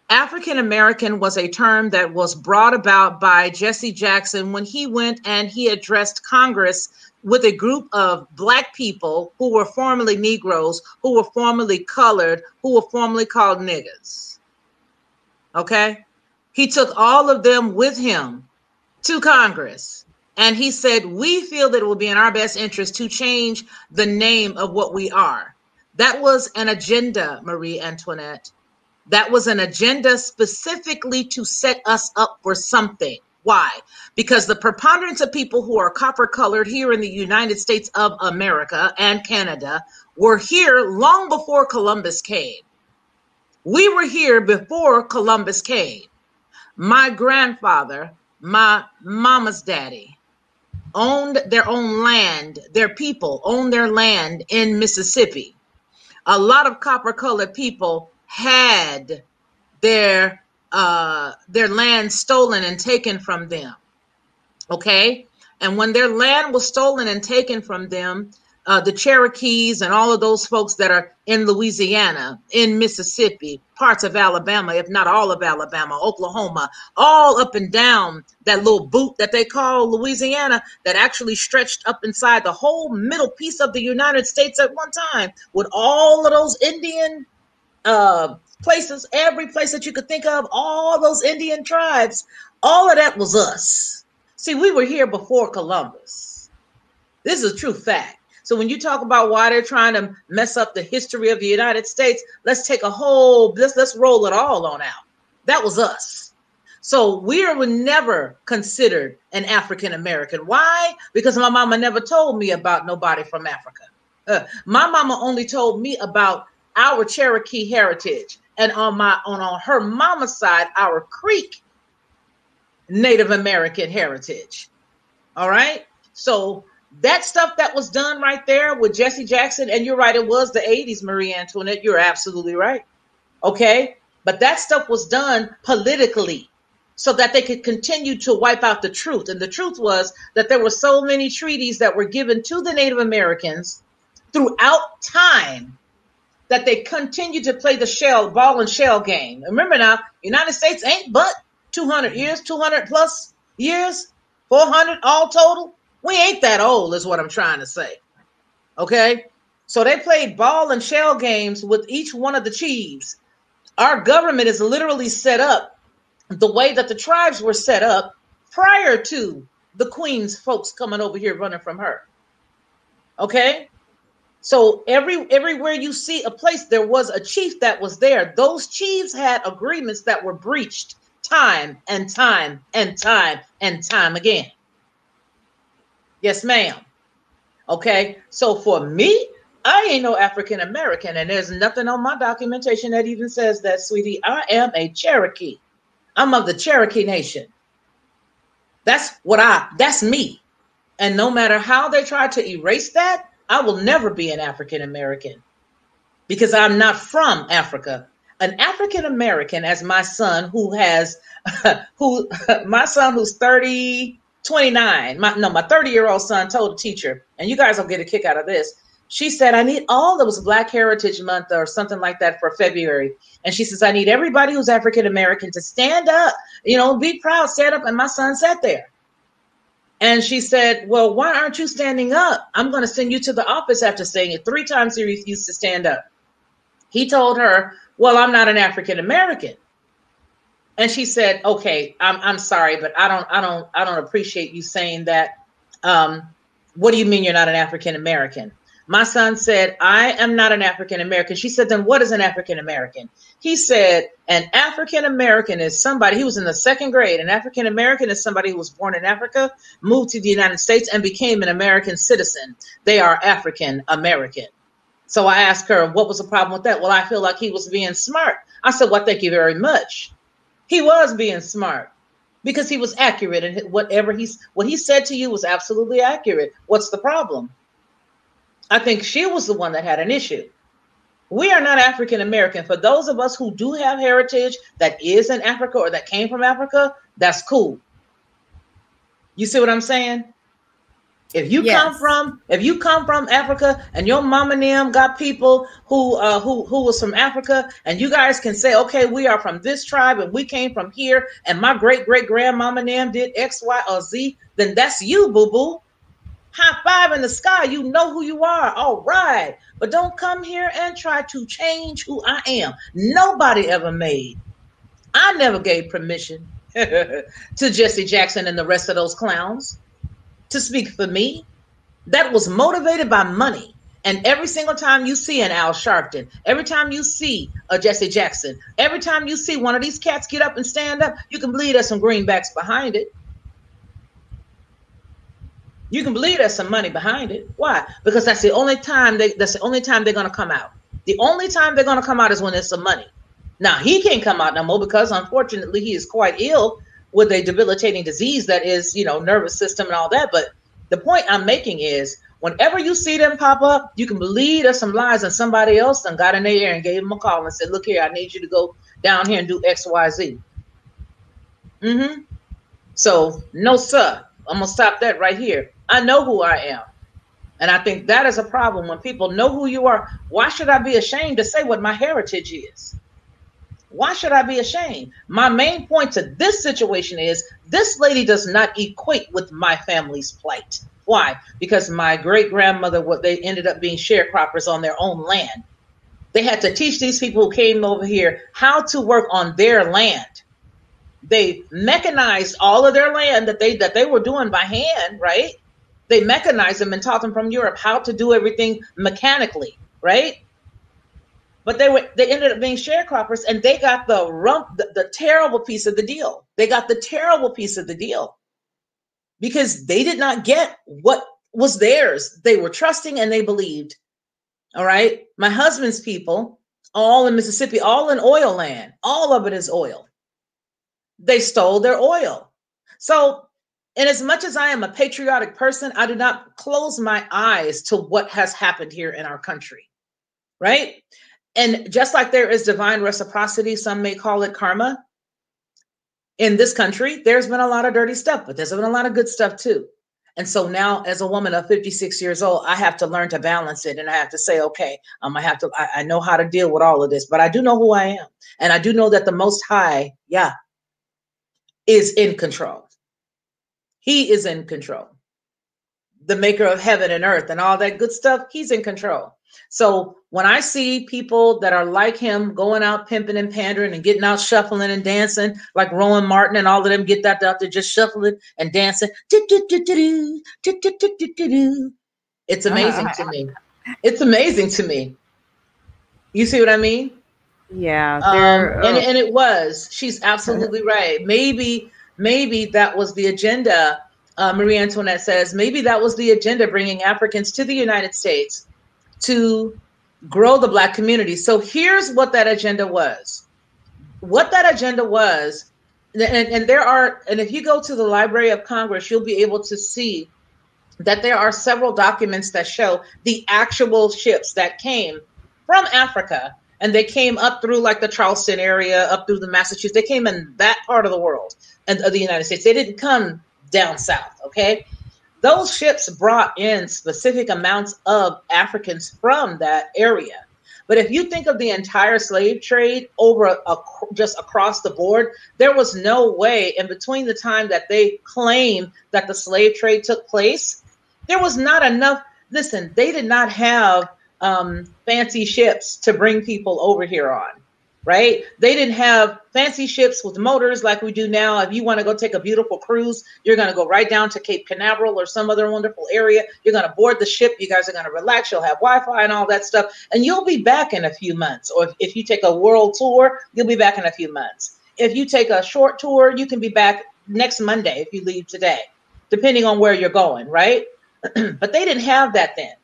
African American was a term that was brought about by Jesse Jackson when he went and he addressed Congress with a group of Black people who were formerly Negroes, who were formerly colored, who were formerly called niggas. Okay? He took all of them with him to Congress. And he said, we feel that it will be in our best interest to change the name of what we are. That was an agenda, Marie Antoinette. That was an agenda specifically to set us up for something. Why? Because the preponderance of people who are copper colored here in the United States of America and Canada were here long before Columbus came. We were here before Columbus came. My grandfather, my mama's daddy, owned their own land. Their people owned their land in Mississippi. A lot of copper colored people had their land stolen and taken from them. Okay? And when their land was stolen and taken from them, the Cherokees and all of those folks that are in Louisiana, in Mississippi, parts of Alabama, if not all of Alabama, Oklahoma, all up and down that little boot that they call Louisiana, that actually stretched up inside the whole middle piece of the United States at one time, with all of those Indian places, every place that you could think of, all those Indian tribes, all of that was us. See, we were here before Columbus. This is a true fact. So when you talk about why they're trying to mess up the history of the United States, let's take a whole, let's roll it all on out. That was us. So we were never considered an African American. Why? Because my mama never told me about nobody from Africa. My mama only told me about our Cherokee heritage, and on her mama's side, our Creek Native American heritage. All right. So that stuff that was done right there with Jesse Jackson, and you're right, it was the 80s, Marie Antoinette. You're absolutely right. Okay. But that stuff was done politically so that they could continue to wipe out the truth. And the truth was that there were so many treaties that were given to the Native Americans throughout time that they continued to play the ball and shell game. Remember now, United States ain't but 200 years, 200 plus years, 400 all total. We ain't that old is what I'm trying to say. Okay. So they played ball and shell games with each one of the chiefs. Our government is literally set up the way that the tribes were set up prior to the Queen's folks coming over here running from her. Okay. So everywhere you see a place, there was a chief that was there. Those chiefs had agreements that were breached time and time and time and time again. Yes, ma'am. Okay. So for me, I ain't no African American, and there's nothing on my documentation that even says that, sweetie. I am a Cherokee. I'm of the Cherokee Nation. That's me. And no matter how they try to erase that, I will never be an African American because I'm not from Africa. An African American, as my son who's 29, my 30-year-old son told a teacher, and you guys will get a kick out of this. She said, I need all those Black Heritage Month or something like that for February. And she says, I need everybody who's African American to stand up, be proud, stand up. And my son sat there. And she said, well, why aren't you standing up? I'm going to send you to the office after saying it 3 times. He refused to stand up. He told her, well, I'm not an African American. And she said, okay, I'm sorry, but I don't appreciate you saying that. What do you mean you're not an African American? My son said, I am not an African American. She said, then what is an African American? He said, an African American is somebody, he was in the 2nd grade. An African American is somebody who was born in Africa, moved to the United States, and became an American citizen. They are African American. So I asked her, what was the problem with that? Well, I feel like he was being smart. I said, well, thank you very much. He was being smart because he was accurate, and what he said to you was absolutely accurate. What's the problem? I think she was the one that had an issue. We are not African American. For those of us who do have heritage that is in Africa or that came from Africa, that's cool. You see what I'm saying? If you come from Africa and your mom and them got people who was from Africa, and you guys can say, okay, we are from this tribe and we came from here, and my great grandmama and them did X, Y, or Z, then that's you, boo boo. High five in the sky. You know who you are. All right. But don't come here and try to change who I am. Nobody ever made. I never gave permission to Jesse Jackson and the rest of those clowns to speak for me. That was motivated by money. And every single time you see an Al Sharpton, every time you see a Jesse Jackson, every time you see one of these cats get up and stand up, you can believe there's some greenbacks behind it. You can believe there's some money behind it. Why? Because that's the only time they're going to come out. The only time they're going to come out is when there's some money. Now, he can't come out no more because, unfortunately, he is quite ill with a debilitating disease that is, nervous system and all that. But the point I'm making is, whenever you see them pop up, you can believe there's some lies, and somebody else done got in their ear and gave them a call and said, look here, I need you to go down here and do X, Y, Z. So, no, sir. I'm going to stop that right here. I know who I am. And I think that is a problem. When people know who you are, why should I be ashamed to say what my heritage is? Why should I be ashamed? My main point to this situation is this lady does not equate with my family's plight. Why? Because my great-grandmother, they ended up being sharecroppers on their own land. They had to teach these people who came over here how to work on their land. They mechanized all of their land that they were doing by hand, right? They mechanized them and taught them from Europe how to do everything mechanically, right? But they ended up being sharecroppers, and they got the terrible piece of the deal. They got the terrible piece of the deal because they did not get what was theirs. They were trusting and they believed. All right. My husband's people, all in Mississippi, all in oil land, all of it is oil. They stole their oil. So, and as much as I am a patriotic person, I do not close my eyes to what has happened here in our country, right? And just like there is divine reciprocity, some may call it karma. In this country, there's been a lot of dirty stuff, but there's been a lot of good stuff too. And so now, as a woman of 56 years old, I have to learn to balance it. And I have to say, okay, I know how to deal with all of this, but I do know who I am. And I do know that the Most High, is in control. He is in control. The maker of heaven and earth and all that good stuff, he's in control. So when I see people that are like him going out pimping and pandering and getting out shuffling and dancing like Rowan Martin and all of them get that out there just shuffling and dancing. It's amazing to me. It's amazing to me. You see what I mean? Yeah. And it was. She's absolutely right. Maybe that was the agenda. Marie Antoinette says, maybe that was the agenda, bringing Africans to the United States to grow the Black community. So here's what that agenda was. What that agenda was, and if you go to the Library of Congress, you'll be able to see that there are several documents that show the actual ships that came from Africa, and they came up through like the Charleston area, up through the Massachusetts. They came in that part of the world and of the United States. They didn't come down south, okay? Those ships brought in specific amounts of Africans from that area. But if you think of the entire slave trade just across the board, there was no way in between the time that they claimed that the slave trade took place, there was not enough. Listen, they did not have fancy ships to bring people over here on, right? They didn't have fancy ships with motors like we do now. If you want to go take a beautiful cruise, you're going to go right down to Cape Canaveral or some other wonderful area. You're going to board the ship. You guys are going to relax. You'll have Wi-Fi and all that stuff. And you'll be back in a few months. Or if you take a world tour, you'll be back in a few months. If you take a short tour, you can be back next Monday if you leave today, depending on where you're going, right? But they didn't have that then.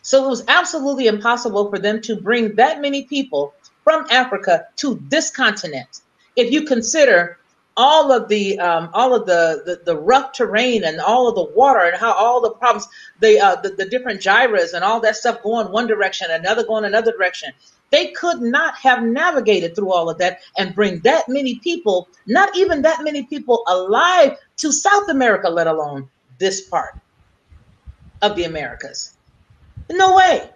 So it was absolutely impossible for them to bring that many people from Africa to this continent. If you consider all of the rough terrain and all of the water and how all the problems, the different gyres and all that stuff going one direction, another going another direction. They could not have navigated through all of that and bring that many people, not even that many people alive, to South America, let alone this part of the Americas. No way.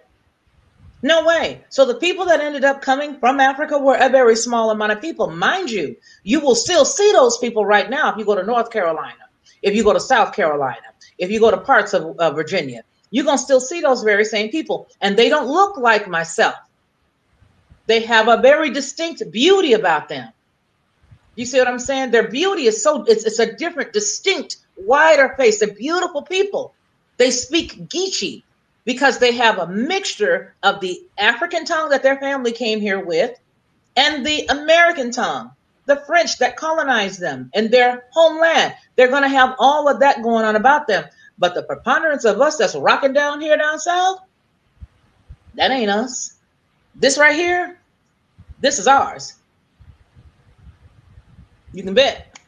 No way. So the people that ended up coming from Africa were a very small amount of people. Mind you, you will still see those people right now if you go to North Carolina, if you go to South Carolina, if you go to parts of Virginia, you're going to still see those very same people. And they don't look like myself. They have a very distinct beauty about them. You see what I'm saying? Their beauty is it's a different, distinct, wider face. They're beautiful people. They speak Geechee because they have a mixture of the African tongue that their family came here with and the American tongue, the French that colonized them in their homeland. They're going to have all of that going on about them. But the preponderance of us that's rocking down here down south, that ain't us. This right here, this is ours. You can bet.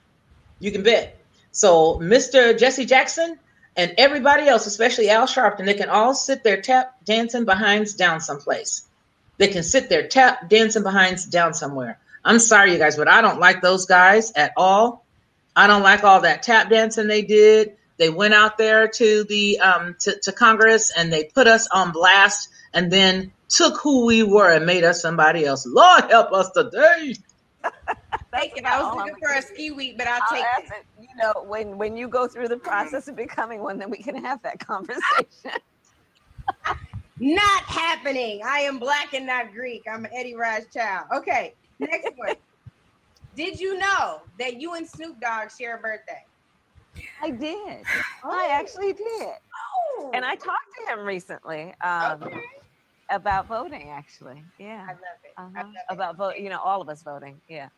You can bet. So Mr. Jesse Jackson and everybody else, especially Al Sharpton, they can all sit there tap dancing behinds down someplace. They can sit there tap dancing behinds down somewhere. I'm sorry, you guys, but I don't like those guys at all. I don't like all that tap dancing they did. They went out there to the to Congress and they put us on blast and then took who we were and made us somebody else. Lord help us today. Thank you. I was looking for a ski week, but I'll take it. You know, when you go through the process of becoming one, then we can have that conversation. Not happening. I am Black and not Greek. I'm an Eddie Raj child. Okay, next one. Did you know that you and Snoop Dogg share a birthday? I did. I actually did. Oh. And I talked to him recently about voting, actually. Yeah. I love it. I love it. About vote, you know, all of us voting. Yeah.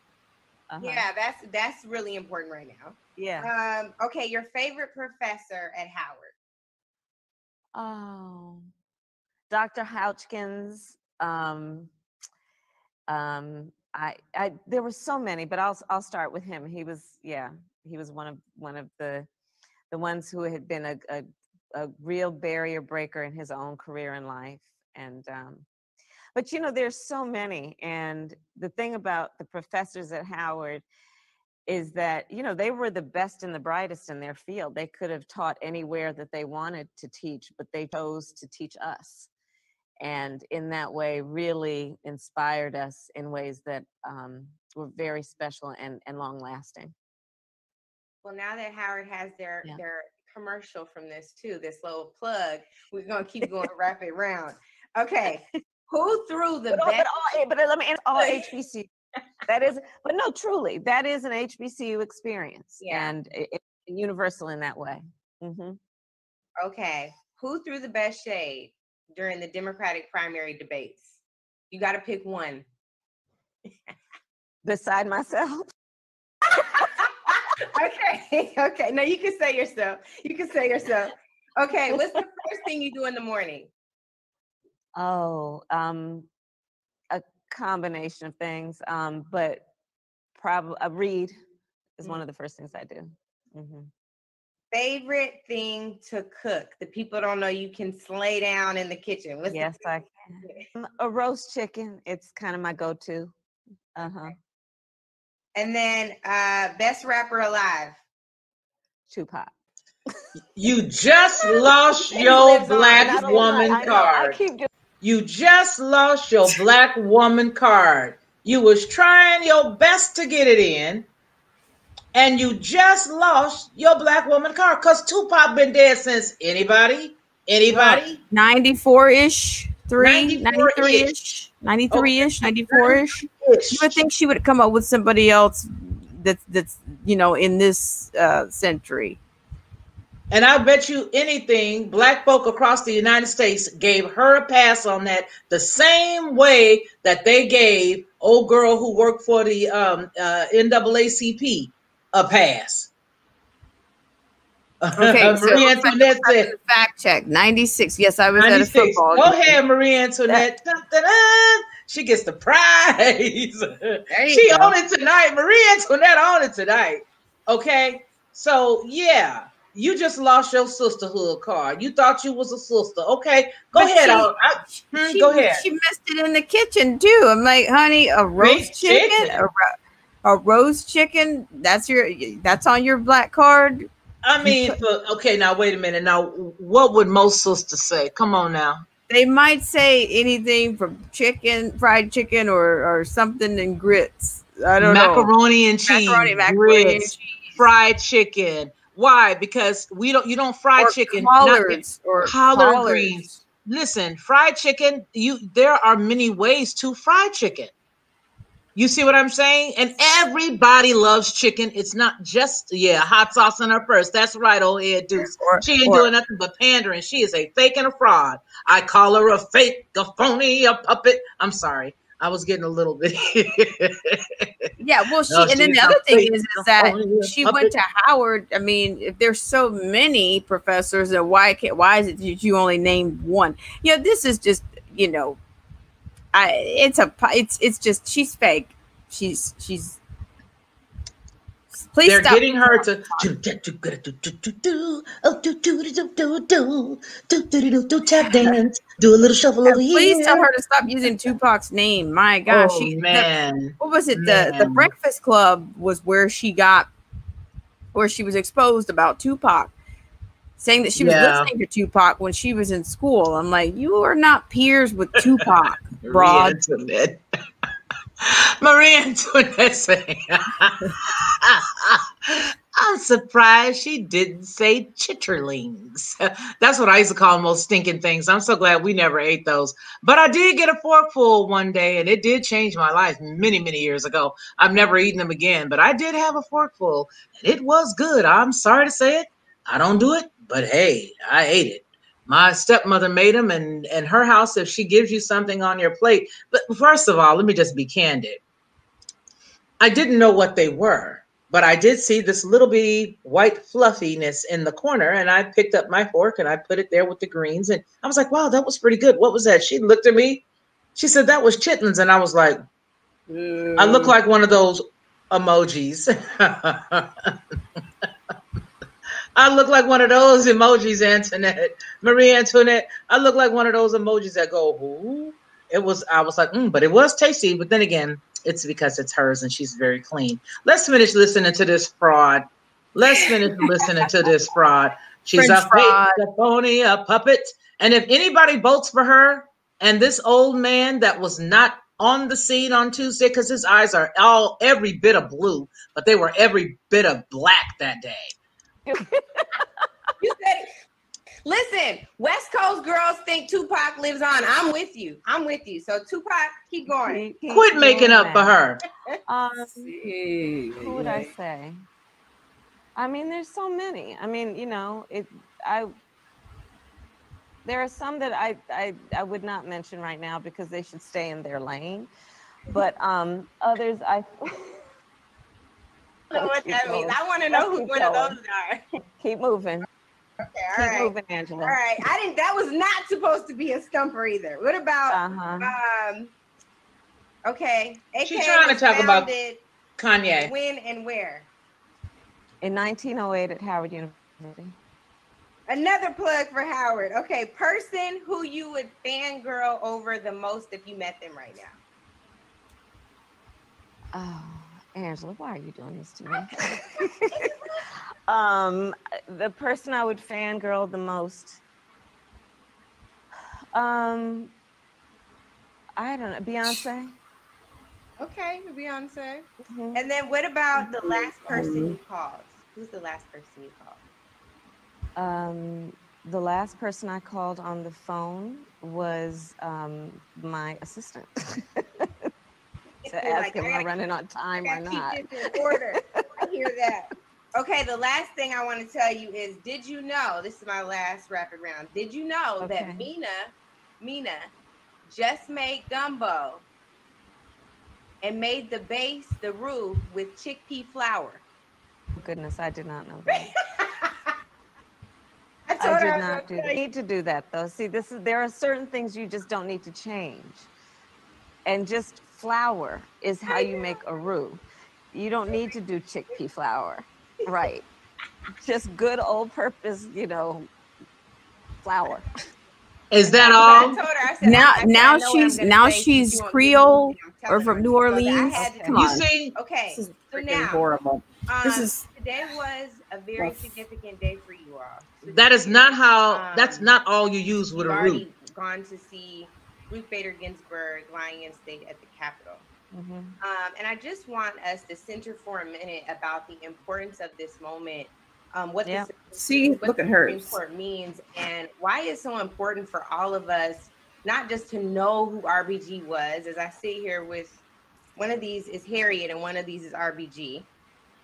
Yeah, that's really important right now. Yeah. Okay, your favorite professor at Howard? Oh, Dr. Houchkins. There were so many, but I'll start with him. He was one of the ones who had been a real barrier breaker in his own career in life. And but you know, there's so many. And the thing about the professors at Howard is that, you know, they were the best and the brightest in their field. They could have taught anywhere that they wanted to teach, but they chose to teach us. And in that way, really inspired us in ways that were very special and long lasting. Well, now that Howard has their commercial from this too, this little plug, we're gonna keep going rapid round. Okay, who threw the best? But let me answer all HBCU. That is, but no, truly, that is an HBCU experience, and it's universal in that way. Mm-hmm. Okay, who threw the best shade during the Democratic primary debates? You got to pick one. Beside myself. Okay. No, you can say yourself. Okay, what's the first thing you do in the morning? Oh, a combination of things. But probably read is one of the first things I do. Mm-hmm. Favorite thing to cook? The people don't know you can slay down in the kitchen. Yes, I can. A roast chicken. It's kind of my go-to. Okay. And then best rapper alive? Tupac. You just lost your black woman card. You just lost your black woman card. You was trying your best to get it in, and you just lost your black woman card because Tupac been dead since anybody? 94-ish, 93-ish, 94-ish. You would think she would come up with somebody else that's you know, in this century. And I bet you anything, black folk across the United States gave her a pass on that the same way that they gave old girl who worked for the NAACP a pass. Okay, Marie Antoinette said, fact check, 96. Yes, I was 96. at a football Go game. ahead, Marie Antoinette. She gets the prize. you She go. on it tonight. Marie Antoinette on it tonight. Okay. So yeah, you just lost your sisterhood card. You thought you was a sister. Okay. Go But ahead. Go ahead. She missed it in the kitchen too. I'm like, honey, a roast chicken, a roast chicken. That's on your black card. I mean, okay, now wait a minute. Now, what would most sisters say? Come on now. They might say anything from chicken, fried chicken, or something in grits. I don't know. Macaroni and cheese, macaroni and grits, fried chicken. Why? Because you don't fry chicken. Collards or collard collards. greens. Listen, fried chicken. There are many ways to fry chicken. You see what I'm saying? And everybody loves chicken. It's not just, hot sauce in her purse. That's right, old Ed Deuce. She ain't doing nothing but pandering. She is a fake and a fraud. I call her a fake, a phony, a puppet. I'm sorry. I was getting a little bit. Yeah, well, and then the other thing is that she went to Howard. I mean, if there's so many professors, then why is it that you only named one? This is just, it's just she's fake. She's please They're stop. getting her to tap dance, do a little shuffle over here. Please tell her to stop using Tupac's name. My gosh, what was it? The Breakfast Club was where she was exposed about Tupac, saying that she was listening to Tupac when she was in school. I'm like, you are not peers with Tupac, broad. Marie Antoinette saying, I'm surprised she didn't say chitterlings. That's what I used to call them, those stinking things. I'm so glad we never ate those. But I did get a forkful one day, and it did change my life many, many years ago. I've never eaten them again, but I did have a forkful, and it was good. I'm sorry to say it. I don't do it, but hey, I ate it. My stepmother made them, and her house, if she gives you something on your plate. But first of all, let me just be candid. I didn't know what they were, but I did see this little bitty white fluffiness in the corner, and I picked up my fork and I put it there with the greens, and I was like, wow, that was pretty good. What was that? She looked at me. She said, that was chitlins. And I was like, I look like one of those emojis. I look like one of those emojis, Antoinette. Marie Antoinette. I look like one of those emojis that go, ooh. I was like, but it was tasty. But then again, it's because it's hers and she's very clean. Let's finish listening to this fraud. She's French a fraud. fake, a phony, a puppet. And if anybody votes for her and this old man that was not on the scene on Tuesday, because his eyes are every bit of blue, but they were every bit of black that day. You said it. Listen, West Coast girls think Tupac lives on. I'm with you. So Tupac, keep going. Quit making up for her. Who would I say? I mean, there's so many. I mean, there are some that I would not mention right now because they should stay in their lane. But others I I don't know what that means. I want to know who one of those are. Keep moving. Okay, Keep moving, Angela. All right. That was not supposed to be a stumper either. What about okay. She's trying to talk about Kanye. When and where? In 1908 at Howard University. Another plug for Howard. Okay, person who you would fangirl over the most if you met them right now. Oh, Angela, why are you doing this to me? The person I would fangirl the most, I don't know, Beyonce. Okay, Beyonce. Mm-hmm. And then what about the last person you called? Who's the last person you called? The last person I called on the phone was my assistant. To ask him, am I running on time or not? Keep this in order. I hear that. Okay, the last thing I want to tell you is, did you know, this is my last rapid round, did you know that Mina just made gumbo and made the base, the roof, with chickpea flour? Oh, goodness, I did not know that. I did not need to do that though. See, there are certain things you just don't need to change. And just flour is how you make a roux. You don't need to do chickpea flour, right? Just good old purpose, you know, flour. Is that I all? told her, I said, I Now know what I'm she's gonna say, she's she won't give me Creole anything. I'm or telling from her. New So I Orleans. had to- Come You on. see, Okay, This is so freaking now, horrible. This is today was a very significant day for you all. So that is not how. That's um, not all you use with you've a root. already gone to see Ruth Bader Ginsburg lying in state at the Capitol. And I just want us to center for a minute about the importance of this moment, what Yeah. Look the at Supreme hers. Court means, and why it's so important for all of us, not just to know who RBG was. As I sit here with one of these is Harriet, and one of these is RBG.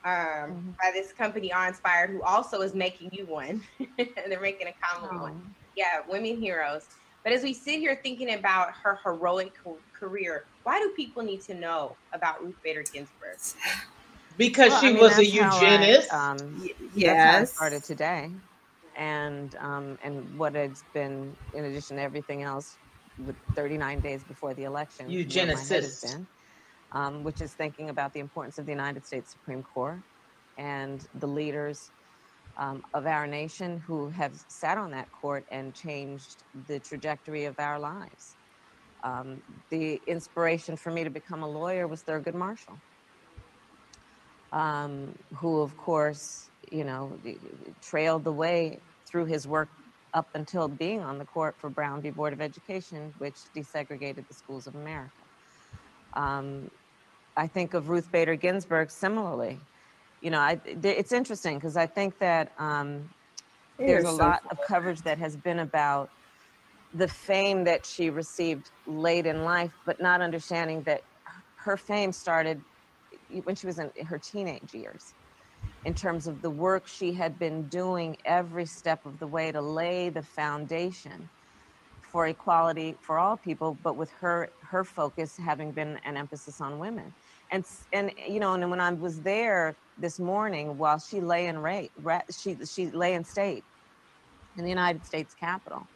By this company Awe Inspired, who also is making you one. And they're making a Kamala one. Yeah, women heroes. But as we sit here thinking about her heroic career, why do people need to know about Ruth Bader Ginsburg? Because Well, she I mean, was a that's how eugenist. That's how I Yes. started today, and what it's been, in addition to everything else, with 39 days before the election, where my head has Eugenicist. been, which is thinking about the importance of the United States Supreme Court and the leaders of our nation who have sat on that court and changed the trajectory of our lives. The inspiration for me to become a lawyer was Thurgood Marshall, who, of course, you know, trailed the way through his work up until being on the court for Brown v. Board of Education, which desegregated the schools of America. I think of Ruth Bader Ginsburg similarly. You know, it's interesting because I think that there's a lot of coverage that has been about the fame that she received late in life, but not understanding that her fame started when she was in her teenage years, in terms of the work she had been doing every step of the way to lay the foundation for equality for all people, but with her focus having been an emphasis on women. And you know, and when I was there this morning, while she lay in she lay in state in the United States Capitol,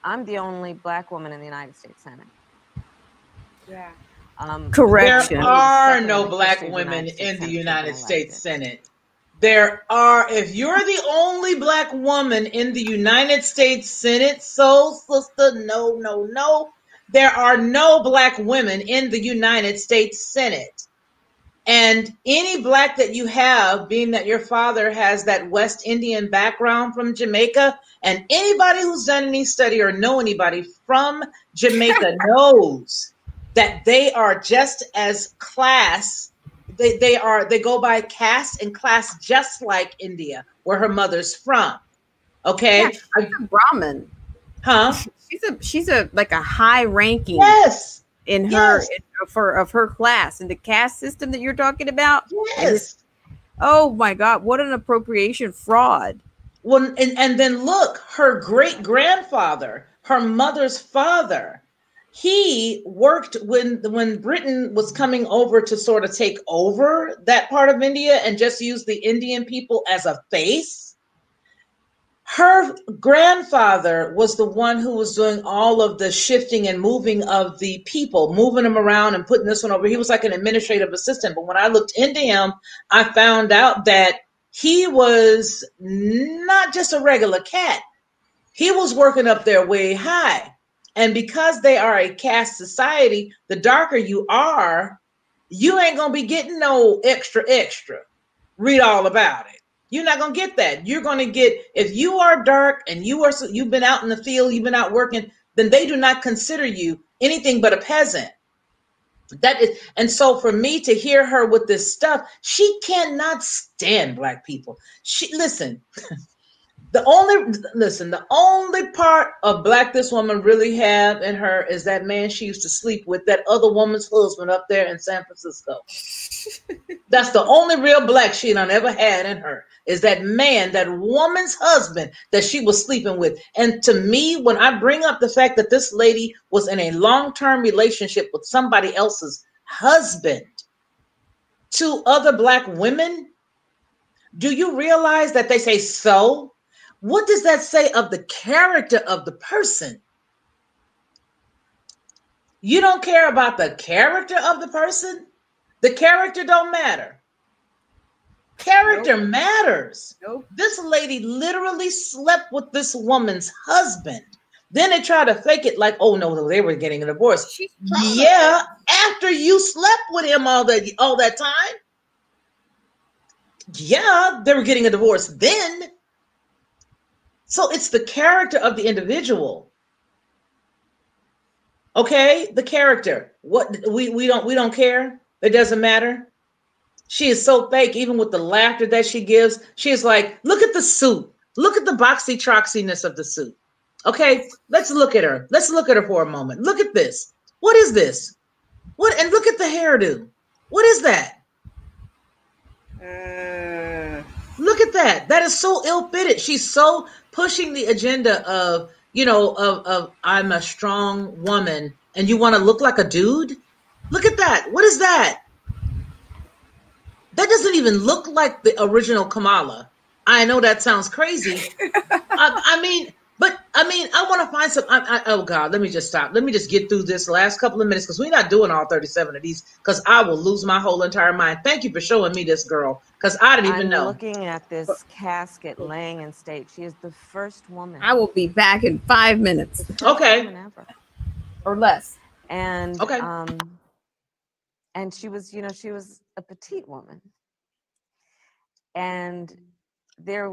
I'm the only Black woman in the United States Senate. Yeah. Correction. There are no Black women in the United States Senate. There are, if you're the only Black woman in the United States Senate, so sister, no. There are no Black women in the United States Senate. And any Black that you have, being that your father has that West Indian background from Jamaica, and anybody who's done any study or know anybody from Jamaica knows that they are just as class. They go by caste and class, just like India, where her mother's from. Okay, yeah, she's a Brahmin, huh? She's a like a high ranking. Yes. In her of her class, in the caste system that you're talking about. Yes. Oh my God, what an appropriation fraud. Well, and then look, her great grandfather, her mother's father, he worked when Britain was coming over to sort of take over that part of India and just use the Indian people as a face. Her grandfather was the one who was doing all of the shifting and moving of the people, moving them around and putting this one over. He was like an administrative assistant. But when I looked into him, I found out that he was not just a regular cat. He was working up there way high. And because they are a caste society, the darker you are, you ain't going to be getting no extra. Read all about it. You're not going to get that. You're going to get, if you are dark and you've been out in the field, you've been out working, then they do not consider you anything but a peasant. That is, and so for me to hear her with this stuff, she cannot stand Black people. The only part of Black this woman really have in her is that man she used to sleep with, that other woman's husband up there in San Francisco. That's the only real Black she done ever had in her, is that man, that woman's husband that she was sleeping with. And to me, when I bring up the fact that this lady was in a long-term relationship with somebody else's husband, two other Black women, do you realize that they say so? What does that say of the character of the person? You don't care about the character of the person? The character don't matter. Character matters. This lady literally slept with this woman's husband. Then they try to fake it like, oh no, they were getting a divorce. Yeah, after you slept with him all that time. Yeah, they were getting a divorce then. So it's the character of the individual. Okay, the character. What we don't care. It doesn't matter. She is so fake, even with the laughter that she gives. She is like, look at the suit. Look at the boxy troxiness of the suit. Okay, let's look at her. Let's look at her for a moment. Look at this. What is this? What? And look at the hairdo. What is that? Look at that. That is so ill-fitted. She's so pushing the agenda of, of I'm a strong woman and you want to look like a dude? Look at that. What is that? That doesn't even look like the original Kamala. I know that sounds crazy. I want to find some. Oh God, let me just stop. Let me just get through this last couple of minutes because we're not doing all 37 of these because I will lose my whole entire mind. Thank you for showing me this girl because I didn't even know. I'm looking at this casket laying in state. She is the first woman. I will be back in 5 minutes. Okay. Or less. And okay. And she was, she was a petite woman. And there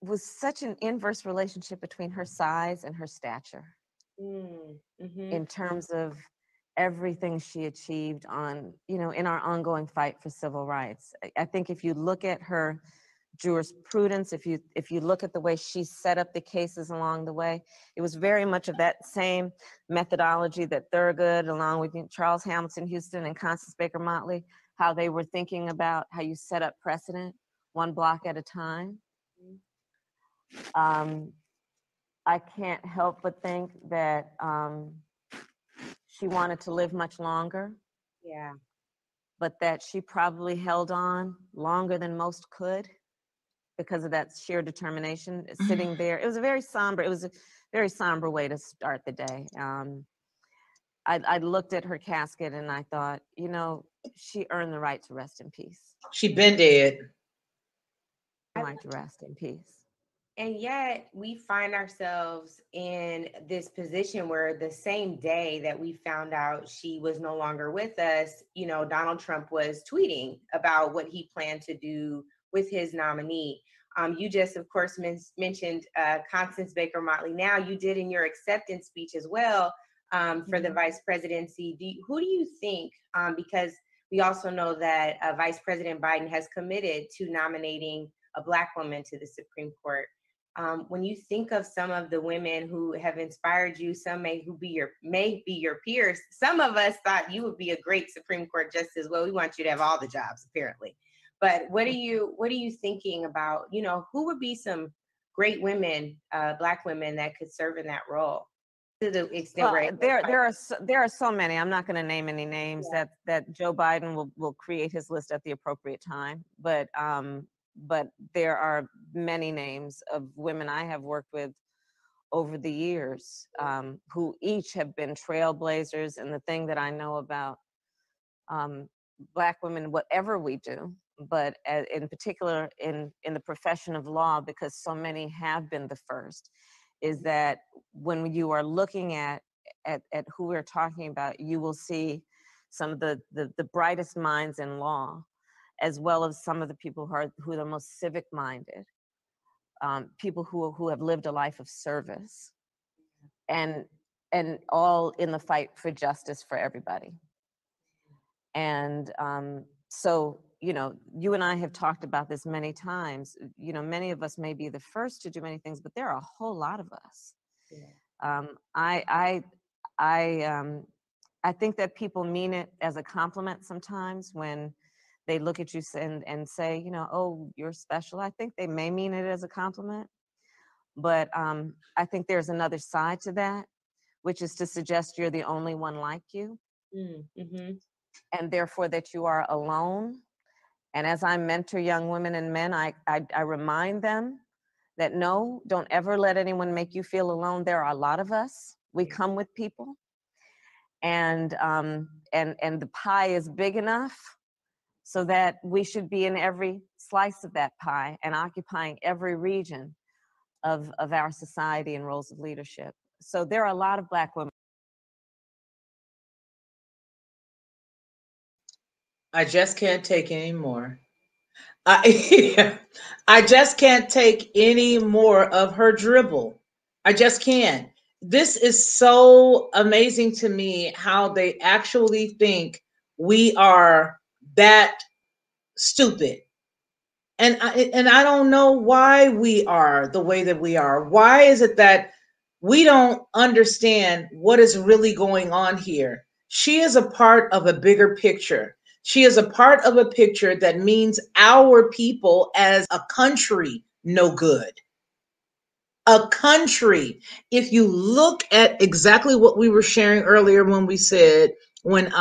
was such an inverse relationship between her size and her stature in terms of everything she achieved on, in our ongoing fight for civil rights. I think if you look at her jurisprudence, if you look at the way she set up the cases along the way, it was very much of that same methodology that Thurgood, along with Charles Hamilton Houston and Constance Baker Motley, how they were thinking about how you set up precedent one block at a time. I can't help but think that she wanted to live much longer. Yeah. But that she probably held on longer than most could because of that sheer determination sitting there. It was a very somber way to start the day. I looked at her casket and I thought, she earned the right to rest in peace. She been dead. Right to rest in peace. And yet we find ourselves in this position where the same day that we found out she was no longer with us, Donald Trump was tweeting about what he planned to do with his nominee. You just, of course, mentioned Constance Baker Motley. Now you did in your acceptance speech as well for the vice presidency. Who do you think, because we also know that Vice President Biden has committed to nominating a Black woman to the Supreme Court. When you think of some of the women who have inspired you, some may be your peers. Some of us thought you would be a great Supreme Court justice. Well, we want you to have all the jobs, apparently. But what are you thinking about? Who would be some great women, Black women that could serve in that role? To the extent there are so many. I'm not going to name any names that Joe Biden will create his list at the appropriate time. But there are many names of women I have worked with over the years who each have been trailblazers. And the thing that I know about Black women, whatever we do, but in particular in the profession of law, because so many have been the first, is that when you are looking at who we're talking about, you will see some of the brightest minds in law, as well as some of the people who are the most civic-minded, people who have lived a life of service, and all in the fight for justice for everybody. And so, you and I have talked about this many times. Many of us may be the first to do many things, but there are a whole lot of us. Yeah. I think that people mean it as a compliment sometimes when they look at you and say, oh, you're special. I think they may mean it as a compliment, but I think there's another side to that, which is to suggest you're the only one like you, and therefore that you are alone. And as I mentor young women and men, I remind them that no, don't ever let anyone make you feel alone. There are a lot of us. We come with people. and the pie is big enough so that we should be in every slice of that pie and occupying every region of our society and roles of leadership. So there are a lot of Black women. I just can't take any more. I just can't take any more of her dribble. I just can't. This is so amazing to me how they actually think we are that stupid. And I don't know why we are the way that we are. Why is it that we don't understand what is really going on here? She is a part of a bigger picture. She is a part of a picture that means our people as a country no good. A country. If you look at exactly what we were sharing earlier when we said, when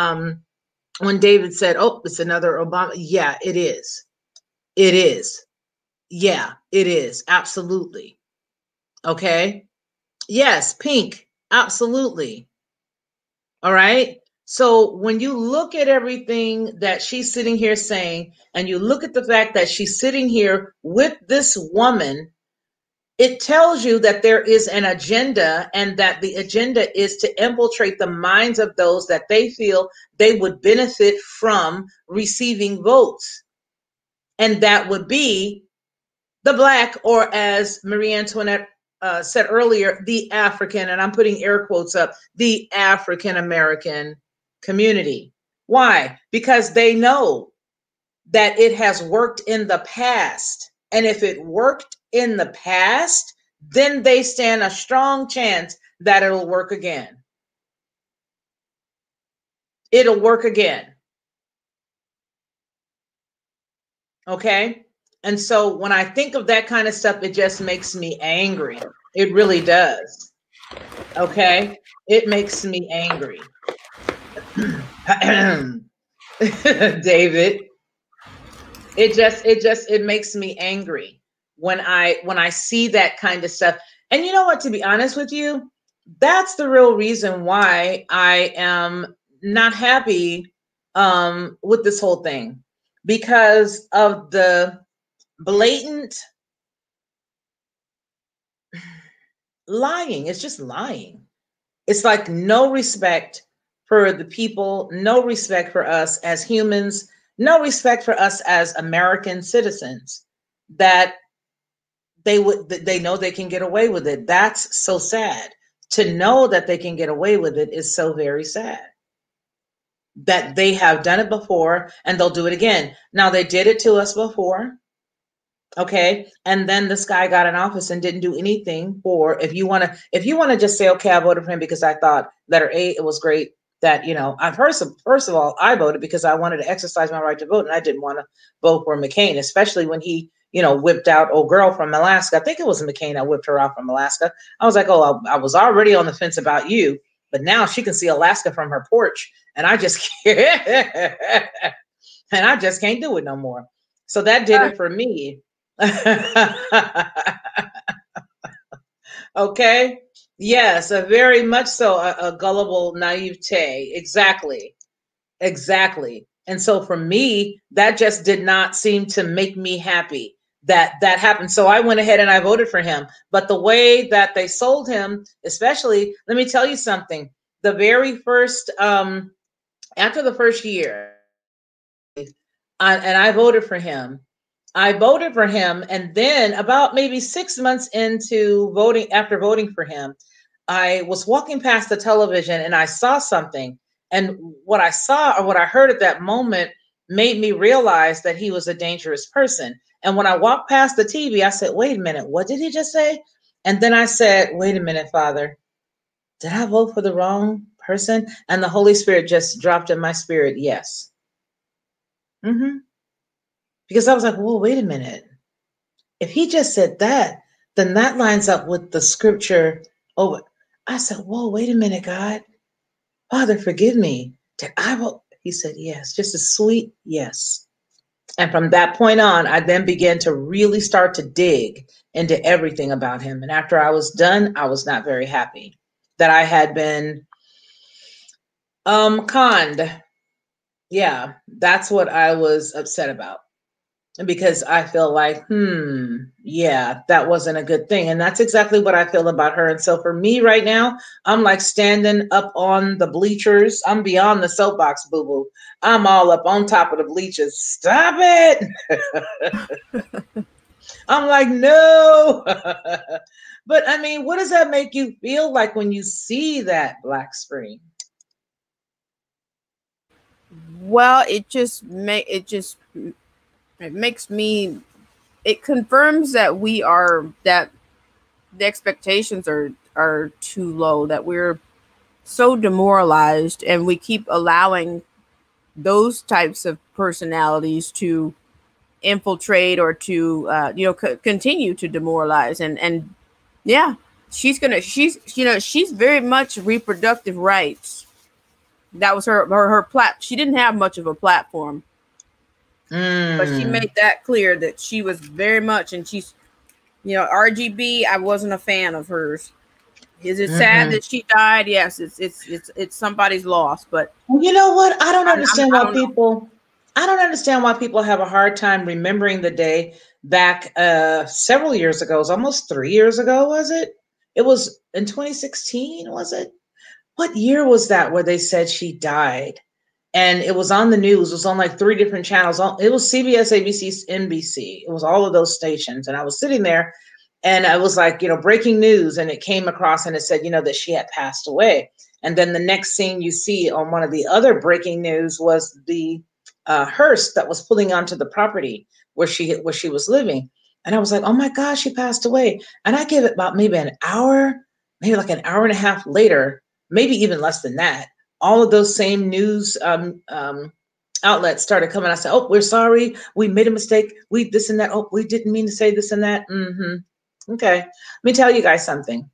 David said, oh, it's another Obama. Yeah, it is. It is. Yeah, it is. Absolutely. Okay. Yes, pink. Absolutely. All right. So when you look at everything that she's sitting here saying, and you look at the fact that she's sitting here with this woman, it tells you that there is an agenda, and that the agenda is to infiltrate the minds of those that they feel they would benefit from receiving votes. And that would be the Black, or as Marie Antoinette said earlier, the African, and I'm putting air quotes up, the African American community. Why? Because they know that it has worked in the past. And if it worked in the past, then they stand a strong chance that it'll work again. It'll work again. Okay? And so when I think of that kind of stuff, it just makes me angry. It really does. Okay? It makes me angry. David, it makes me angry when I see that kind of stuff. And you know what, to be honest with you, that's the real reason why I am not happy with this whole thing, because of the blatant lying. It's just lying. It's like no respect for the people, no respect for us as humans, no respect for us as American citizens, that they know they can get away with it. That's so sad. To know that they can get away with it is so very sad. That they have done it before and they'll do it again. Now, they did it to us before. Okay. And then this guy got in office and didn't do anything for, if you want to just say, okay, I voted for him because I thought letter A, it was great that, I've heard first of all, I voted because I wanted to exercise my right to vote, and I didn't want to vote for McCain, especially when he, whipped out old girl from Alaska. I think it was McCain that whipped her out from Alaska. I was like, oh, I was already on the fence about you, but now she can see Alaska from her porch, and I just can't, and I just can't do it no more. So that did it for me. Okay. Yes, a very much so a gullible naivete. Exactly. And so for me, that just did not seem to make me happy that happened. So I went ahead and I voted for him. But the way that they sold him, especially, let me tell you something. The very first, after the first year, and I voted for him. And then about maybe 6 months into voting, after voting for him, I was walking past the television and I saw something. And what I saw, or what I heard at that moment, made me realize that he was a dangerous person. And when I walked past the TV, I said, wait a minute, what did he just say? And then I said, wait a minute, Father, did I vote for the wrong person? And the Holy Spirit just dropped in my spirit, yes. Because I was like, whoa, wait a minute. If he just said that, then that lines up with the scripture. Oh, I said, whoa, wait a minute, God. Father, forgive me. Did I vote? He said, yes, just a sweet yes. And from that point on, I then began to really start to dig into everything about him. And after I was done, I was not very happy that I had been Conned. Yeah, that's what I was upset about. Because I feel like, yeah, that wasn't a good thing. And that's exactly what I feel about her. And so for me right now, I'm like standing up on the bleachers. I'm beyond the soapbox, boo-boo. I'm all up on top of the bleachers. Stop it. I'm like, no. But I mean, what does that make you feel like when you see that, Black Spring? Well, it makes me, it confirms that that the expectations are too low, that we're so demoralized, and we keep allowing those types of personalities to infiltrate or to continue to demoralize. And yeah, she's very much reproductive rights. That was her she didn't have much of a platform. But she made that clear that she was very much, and she's, RGB, I wasn't a fan of hers. Is it sad that she died? Yes, it's somebody's loss. But you know what? I don't understand why people have a hard time remembering the day back several years ago. It was almost 3 years ago, was it? It was in 2016, was it? What year was that where they said she died? And it was on the news. It was on like 3 different channels. It was CBS, ABC, NBC. It was all of those stations. And I was sitting there and I was like, breaking news. And it came across and it said, that she had passed away. And then the next scene you see on one of the other breaking news was the hearse that was pulling onto the property where she was living. And I was like, oh my gosh, she passed away. And I gave it about maybe an hour, maybe like an hour and a half later, maybe even less than that. All of those same news outlets started coming. I said, oh, we're sorry. We made a mistake. We this and that. Oh, we didn't mean to say this and that. Okay. Let me tell you guys something.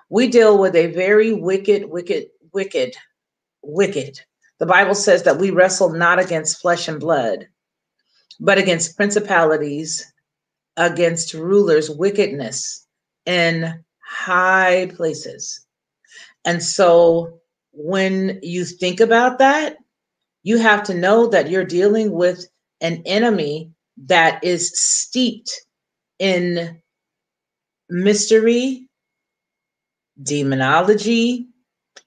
We deal with a very wicked. The Bible says that we wrestle not against flesh and blood, but against principalities, against rulers, wickedness in high places. And so when you think about that, you have to know that you're dealing with an enemy that is steeped in mystery, demonology,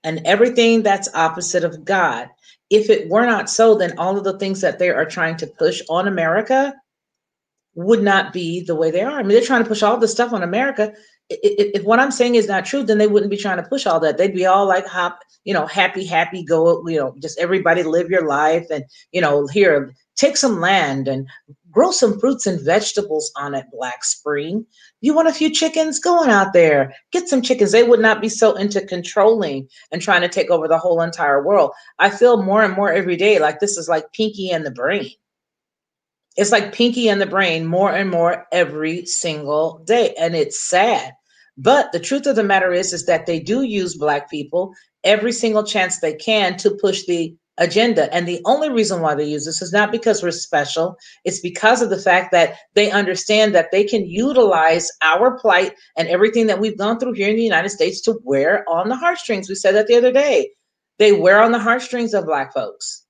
and everything that's opposite of God. If it were not so, then all of the things that they are trying to push on America would not be the way they are. I mean, they're trying to push all this stuff on America. If what I'm saying is not true, then they wouldn't be trying to push all that. They'd be all like, happy, go, just everybody live your life. And, here, take some land and grow some fruits and vegetables on it, Black Spring. You want a few chickens? Go on out there, get some chickens. They would not be so into controlling and trying to take over the whole entire world. I feel more and more every day like this is like Pinky and the Brain. It's like Pinky and the Brain more and more every single day. And it's sad. But the truth of the matter is that they do use Black people every single chance they can to push the agenda. And the only reason why they use this is not because we're special. It's because of the fact that they understand that they can utilize our plight and everything that we've gone through here in the United States to wear on the heartstrings. We said that the other day. They wear on the heartstrings of Black folks,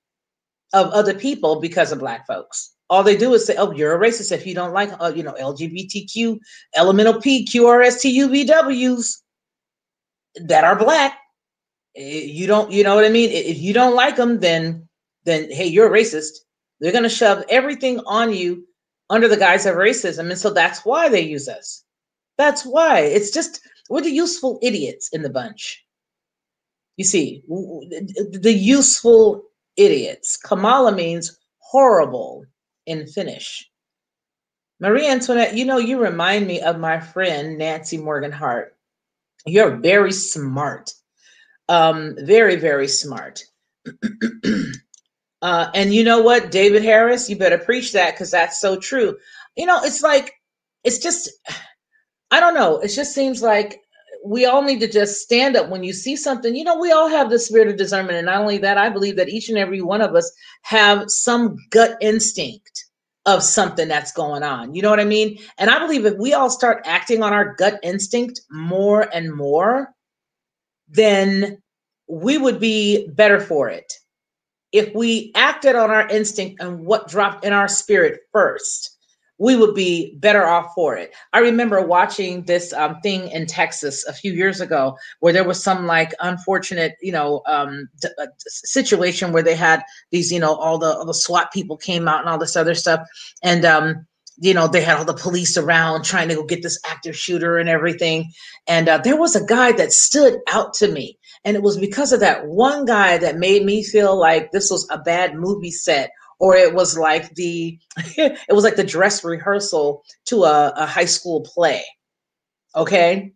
of other people, because of Black folks. All they do is say, oh, you're a racist if you don't like, LGBTQ, elemental P, QRSTUVWs that are Black. You know what I mean? If you don't like them, then hey, you're a racist. They're going to shove everything on you under the guise of racism. And so that's why they use us. That's why. It's just, we're the useful idiots in the bunch. You see, the useful idiots. Kamala means horrible in Finnish. Marie Antoinette, you remind me of my friend, Nancy Morgan Hart. You're very smart. Very, very smart. And you know what, David Harris, you better preach that, because that's so true. It's like, it's just, I don't know. It just seems like we all need to just stand up when you see something. We all have the spirit of discernment. And not only that, I believe that each and every one of us have some gut instinct of something that's going on. You know what I mean? And I believe if we all start acting on our gut instinct more and more, then we would be better for it. If we acted on our instinct and what dropped in our spirit first, we would be better off for it. I remember watching this thing in Texas a few years ago where there was some like unfortunate, situation where they had these, all the SWAT people came out and all this other stuff. And, they had all the police around trying to go get this active shooter and everything. And there was a guy that stood out to me. And it was because of that one guy that made me feel like this was a bad movie set, or it was like the dress rehearsal to a high school play. Okay.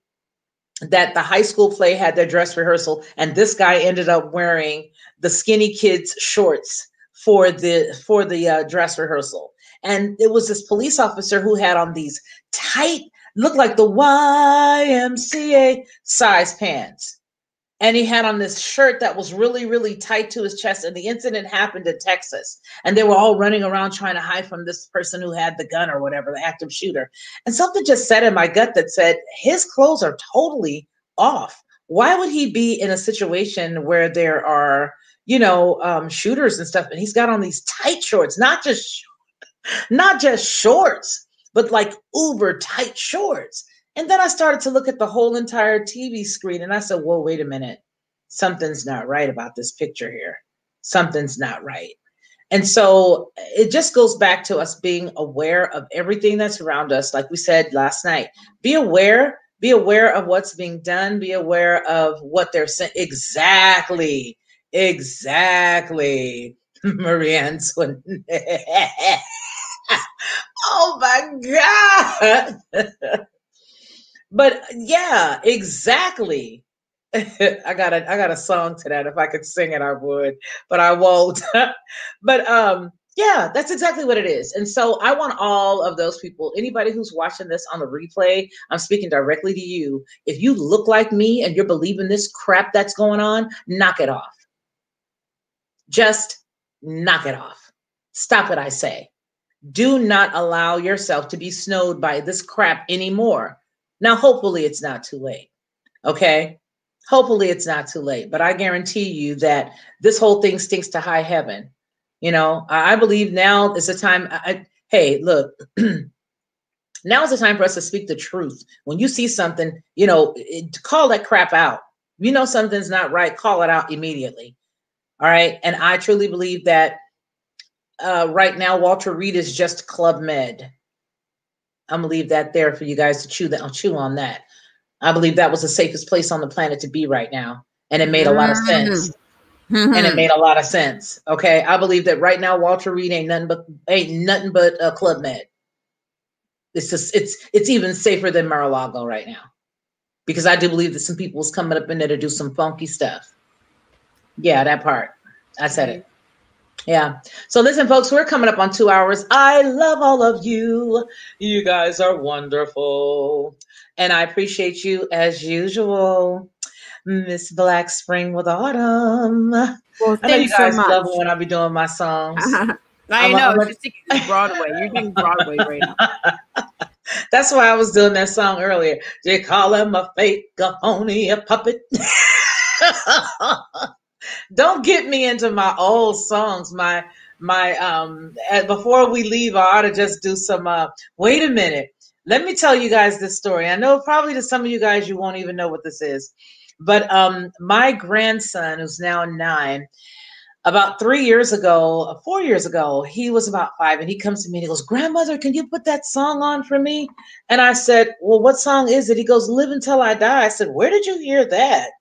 That the high school play had their dress rehearsal, and this guy ended up wearing the skinny kids shorts for the dress rehearsal. And it was this police officer who had on these tight, looked like the YMCA size pants. And he had on this shirt that was really, really tight to his chest. And the incident happened in Texas. And they were all running around trying to hide from this person who had the gun or whatever, the active shooter. And something just said in my gut that said, his clothes are totally off. Why would he be in a situation where there are, shooters and stuff? And he's got on these tight shorts, not just shorts, but like uber tight shorts. And then I started to look at the whole entire TV screen and I said, whoa, wait a minute. Something's not right about this picture here. Something's not right. And so it just goes back to us being aware of everything that's around us. Like we said last night, be aware of what's being done. Be aware of what they're saying. Exactly. Marie Antoinette. Oh my God. But yeah, exactly. I got a song to that. If I could sing it, I would, but I won't. But yeah, that's exactly what it is. And so I want all of those people, anybody who's watching this on the replay, I'm speaking directly to you. If you look like me and you're believing this crap that's going on, knock it off. Just knock it off. Stop it, I say. Do not allow yourself to be snowed by this crap anymore. Now, hopefully it's not too late. Okay. Hopefully it's not too late, but I guarantee you that this whole thing stinks to high heaven. I believe now is the time. Hey, look, now is the time for us to speak the truth. When you see something, call that crap out. Something's not right, call it out immediately. All right. And I truly believe that right now, Walter Reed is just Club Med. I'm gonna leave that there for you guys to chew on that. I believe that was the safest place on the planet to be right now. And it made a lot of sense. And it made a lot of sense. Okay. I believe that right now, Walter Reed ain't nothing but Club Med. It's even safer than Mar-a-Lago right now. Because I do believe that some people was coming up in there to do some funky stuff. Yeah, that part. I said it. Yeah. So listen, folks, we're coming up on 2 hours. I love all of you. You guys are wonderful. And I appreciate you as usual. Miss Black Spring with Autumn. Well, I know you guys love it when I be doing my songs. I know. You're singing Broadway. You're doing Broadway right now. That's why I was doing that song earlier. They call him a fake, a phony, a puppet. Don't get me into my old songs. Before we leave, I ought to just do some, wait a minute. Let me tell you guys this story. I know probably to some of you guys, you won't even know what this is, but my grandson, who's now 9, about 4 years ago, he was about 5, and he comes to me and he goes, "Grandmother, can you put that song on for me?" And I said, "Well, what song is it?" He goes, "Live Until I Die." I said, "Where did you hear that?"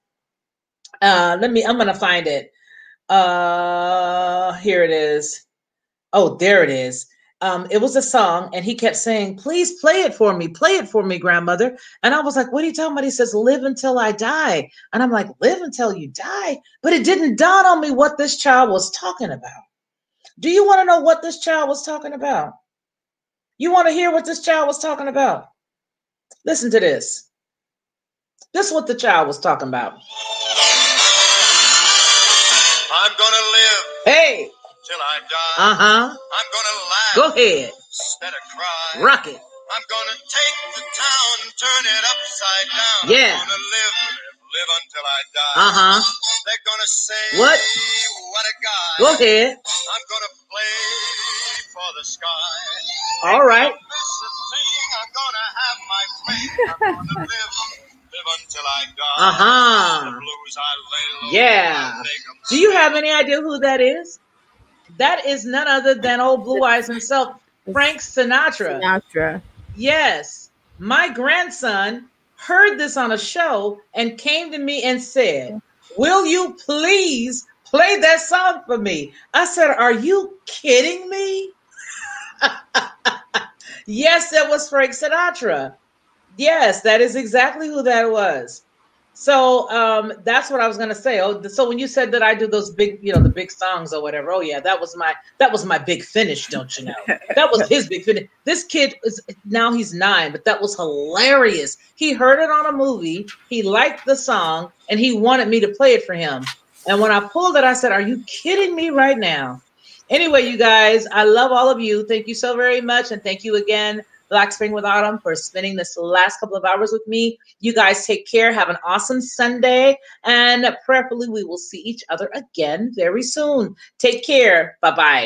I'm going to find it. Here it is. Oh, there it is. It was a song, and he kept saying, "Please play it for me, grandmother." And I was like, "What are you talking about?" He says, "Live until I die." And I'm like, "Live until you die?" But it didn't dawn on me what this child was talking about. Do you want to know what this child was talking about? You want to hear what this child was talking about? Listen to this. This is what the child was talking about. I'm gonna live. Hey. Till I die. I'm gonna laugh. Go ahead. Instead of cry. Rock it. I'm gonna take the town and turn it upside down. Yeah. I'm gonna live until I die. They're gonna say, What? what a guy. Go ahead. I'm gonna play for the sky. All right. Miss a thing. I'm gonna have my fling. I'm gonna live until I die. Uh-huh. The blues I lay low. Yeah. I make 'em Do you have any idea who that is? That is none other than old Blue Eyes himself, Frank Sinatra. Sinatra. Yes. My grandson heard this on a show and came to me and said, will you please play that song for me? I said, are you kidding me? Yes, it was Frank Sinatra. Yes, that is exactly who that was. So that's what I was gonna say. Oh, so when you said that I do those big, you know, the big songs or whatever, oh yeah, that was my big finish, don't you know? That was his big finish. This kid is now he's 9, but that was hilarious. He heard it on a movie, he liked the song, and he wanted me to play it for him. And when I pulled it, I said, "Are you kidding me right now?" Anyway, you guys, I love all of you. Thank you so very much, and thank you again, Black Spring with Autumn, for spending this last couple of hours with me. You guys take care. Have an awesome Sunday. And prayerfully, we will see each other again very soon. Take care. Bye-bye.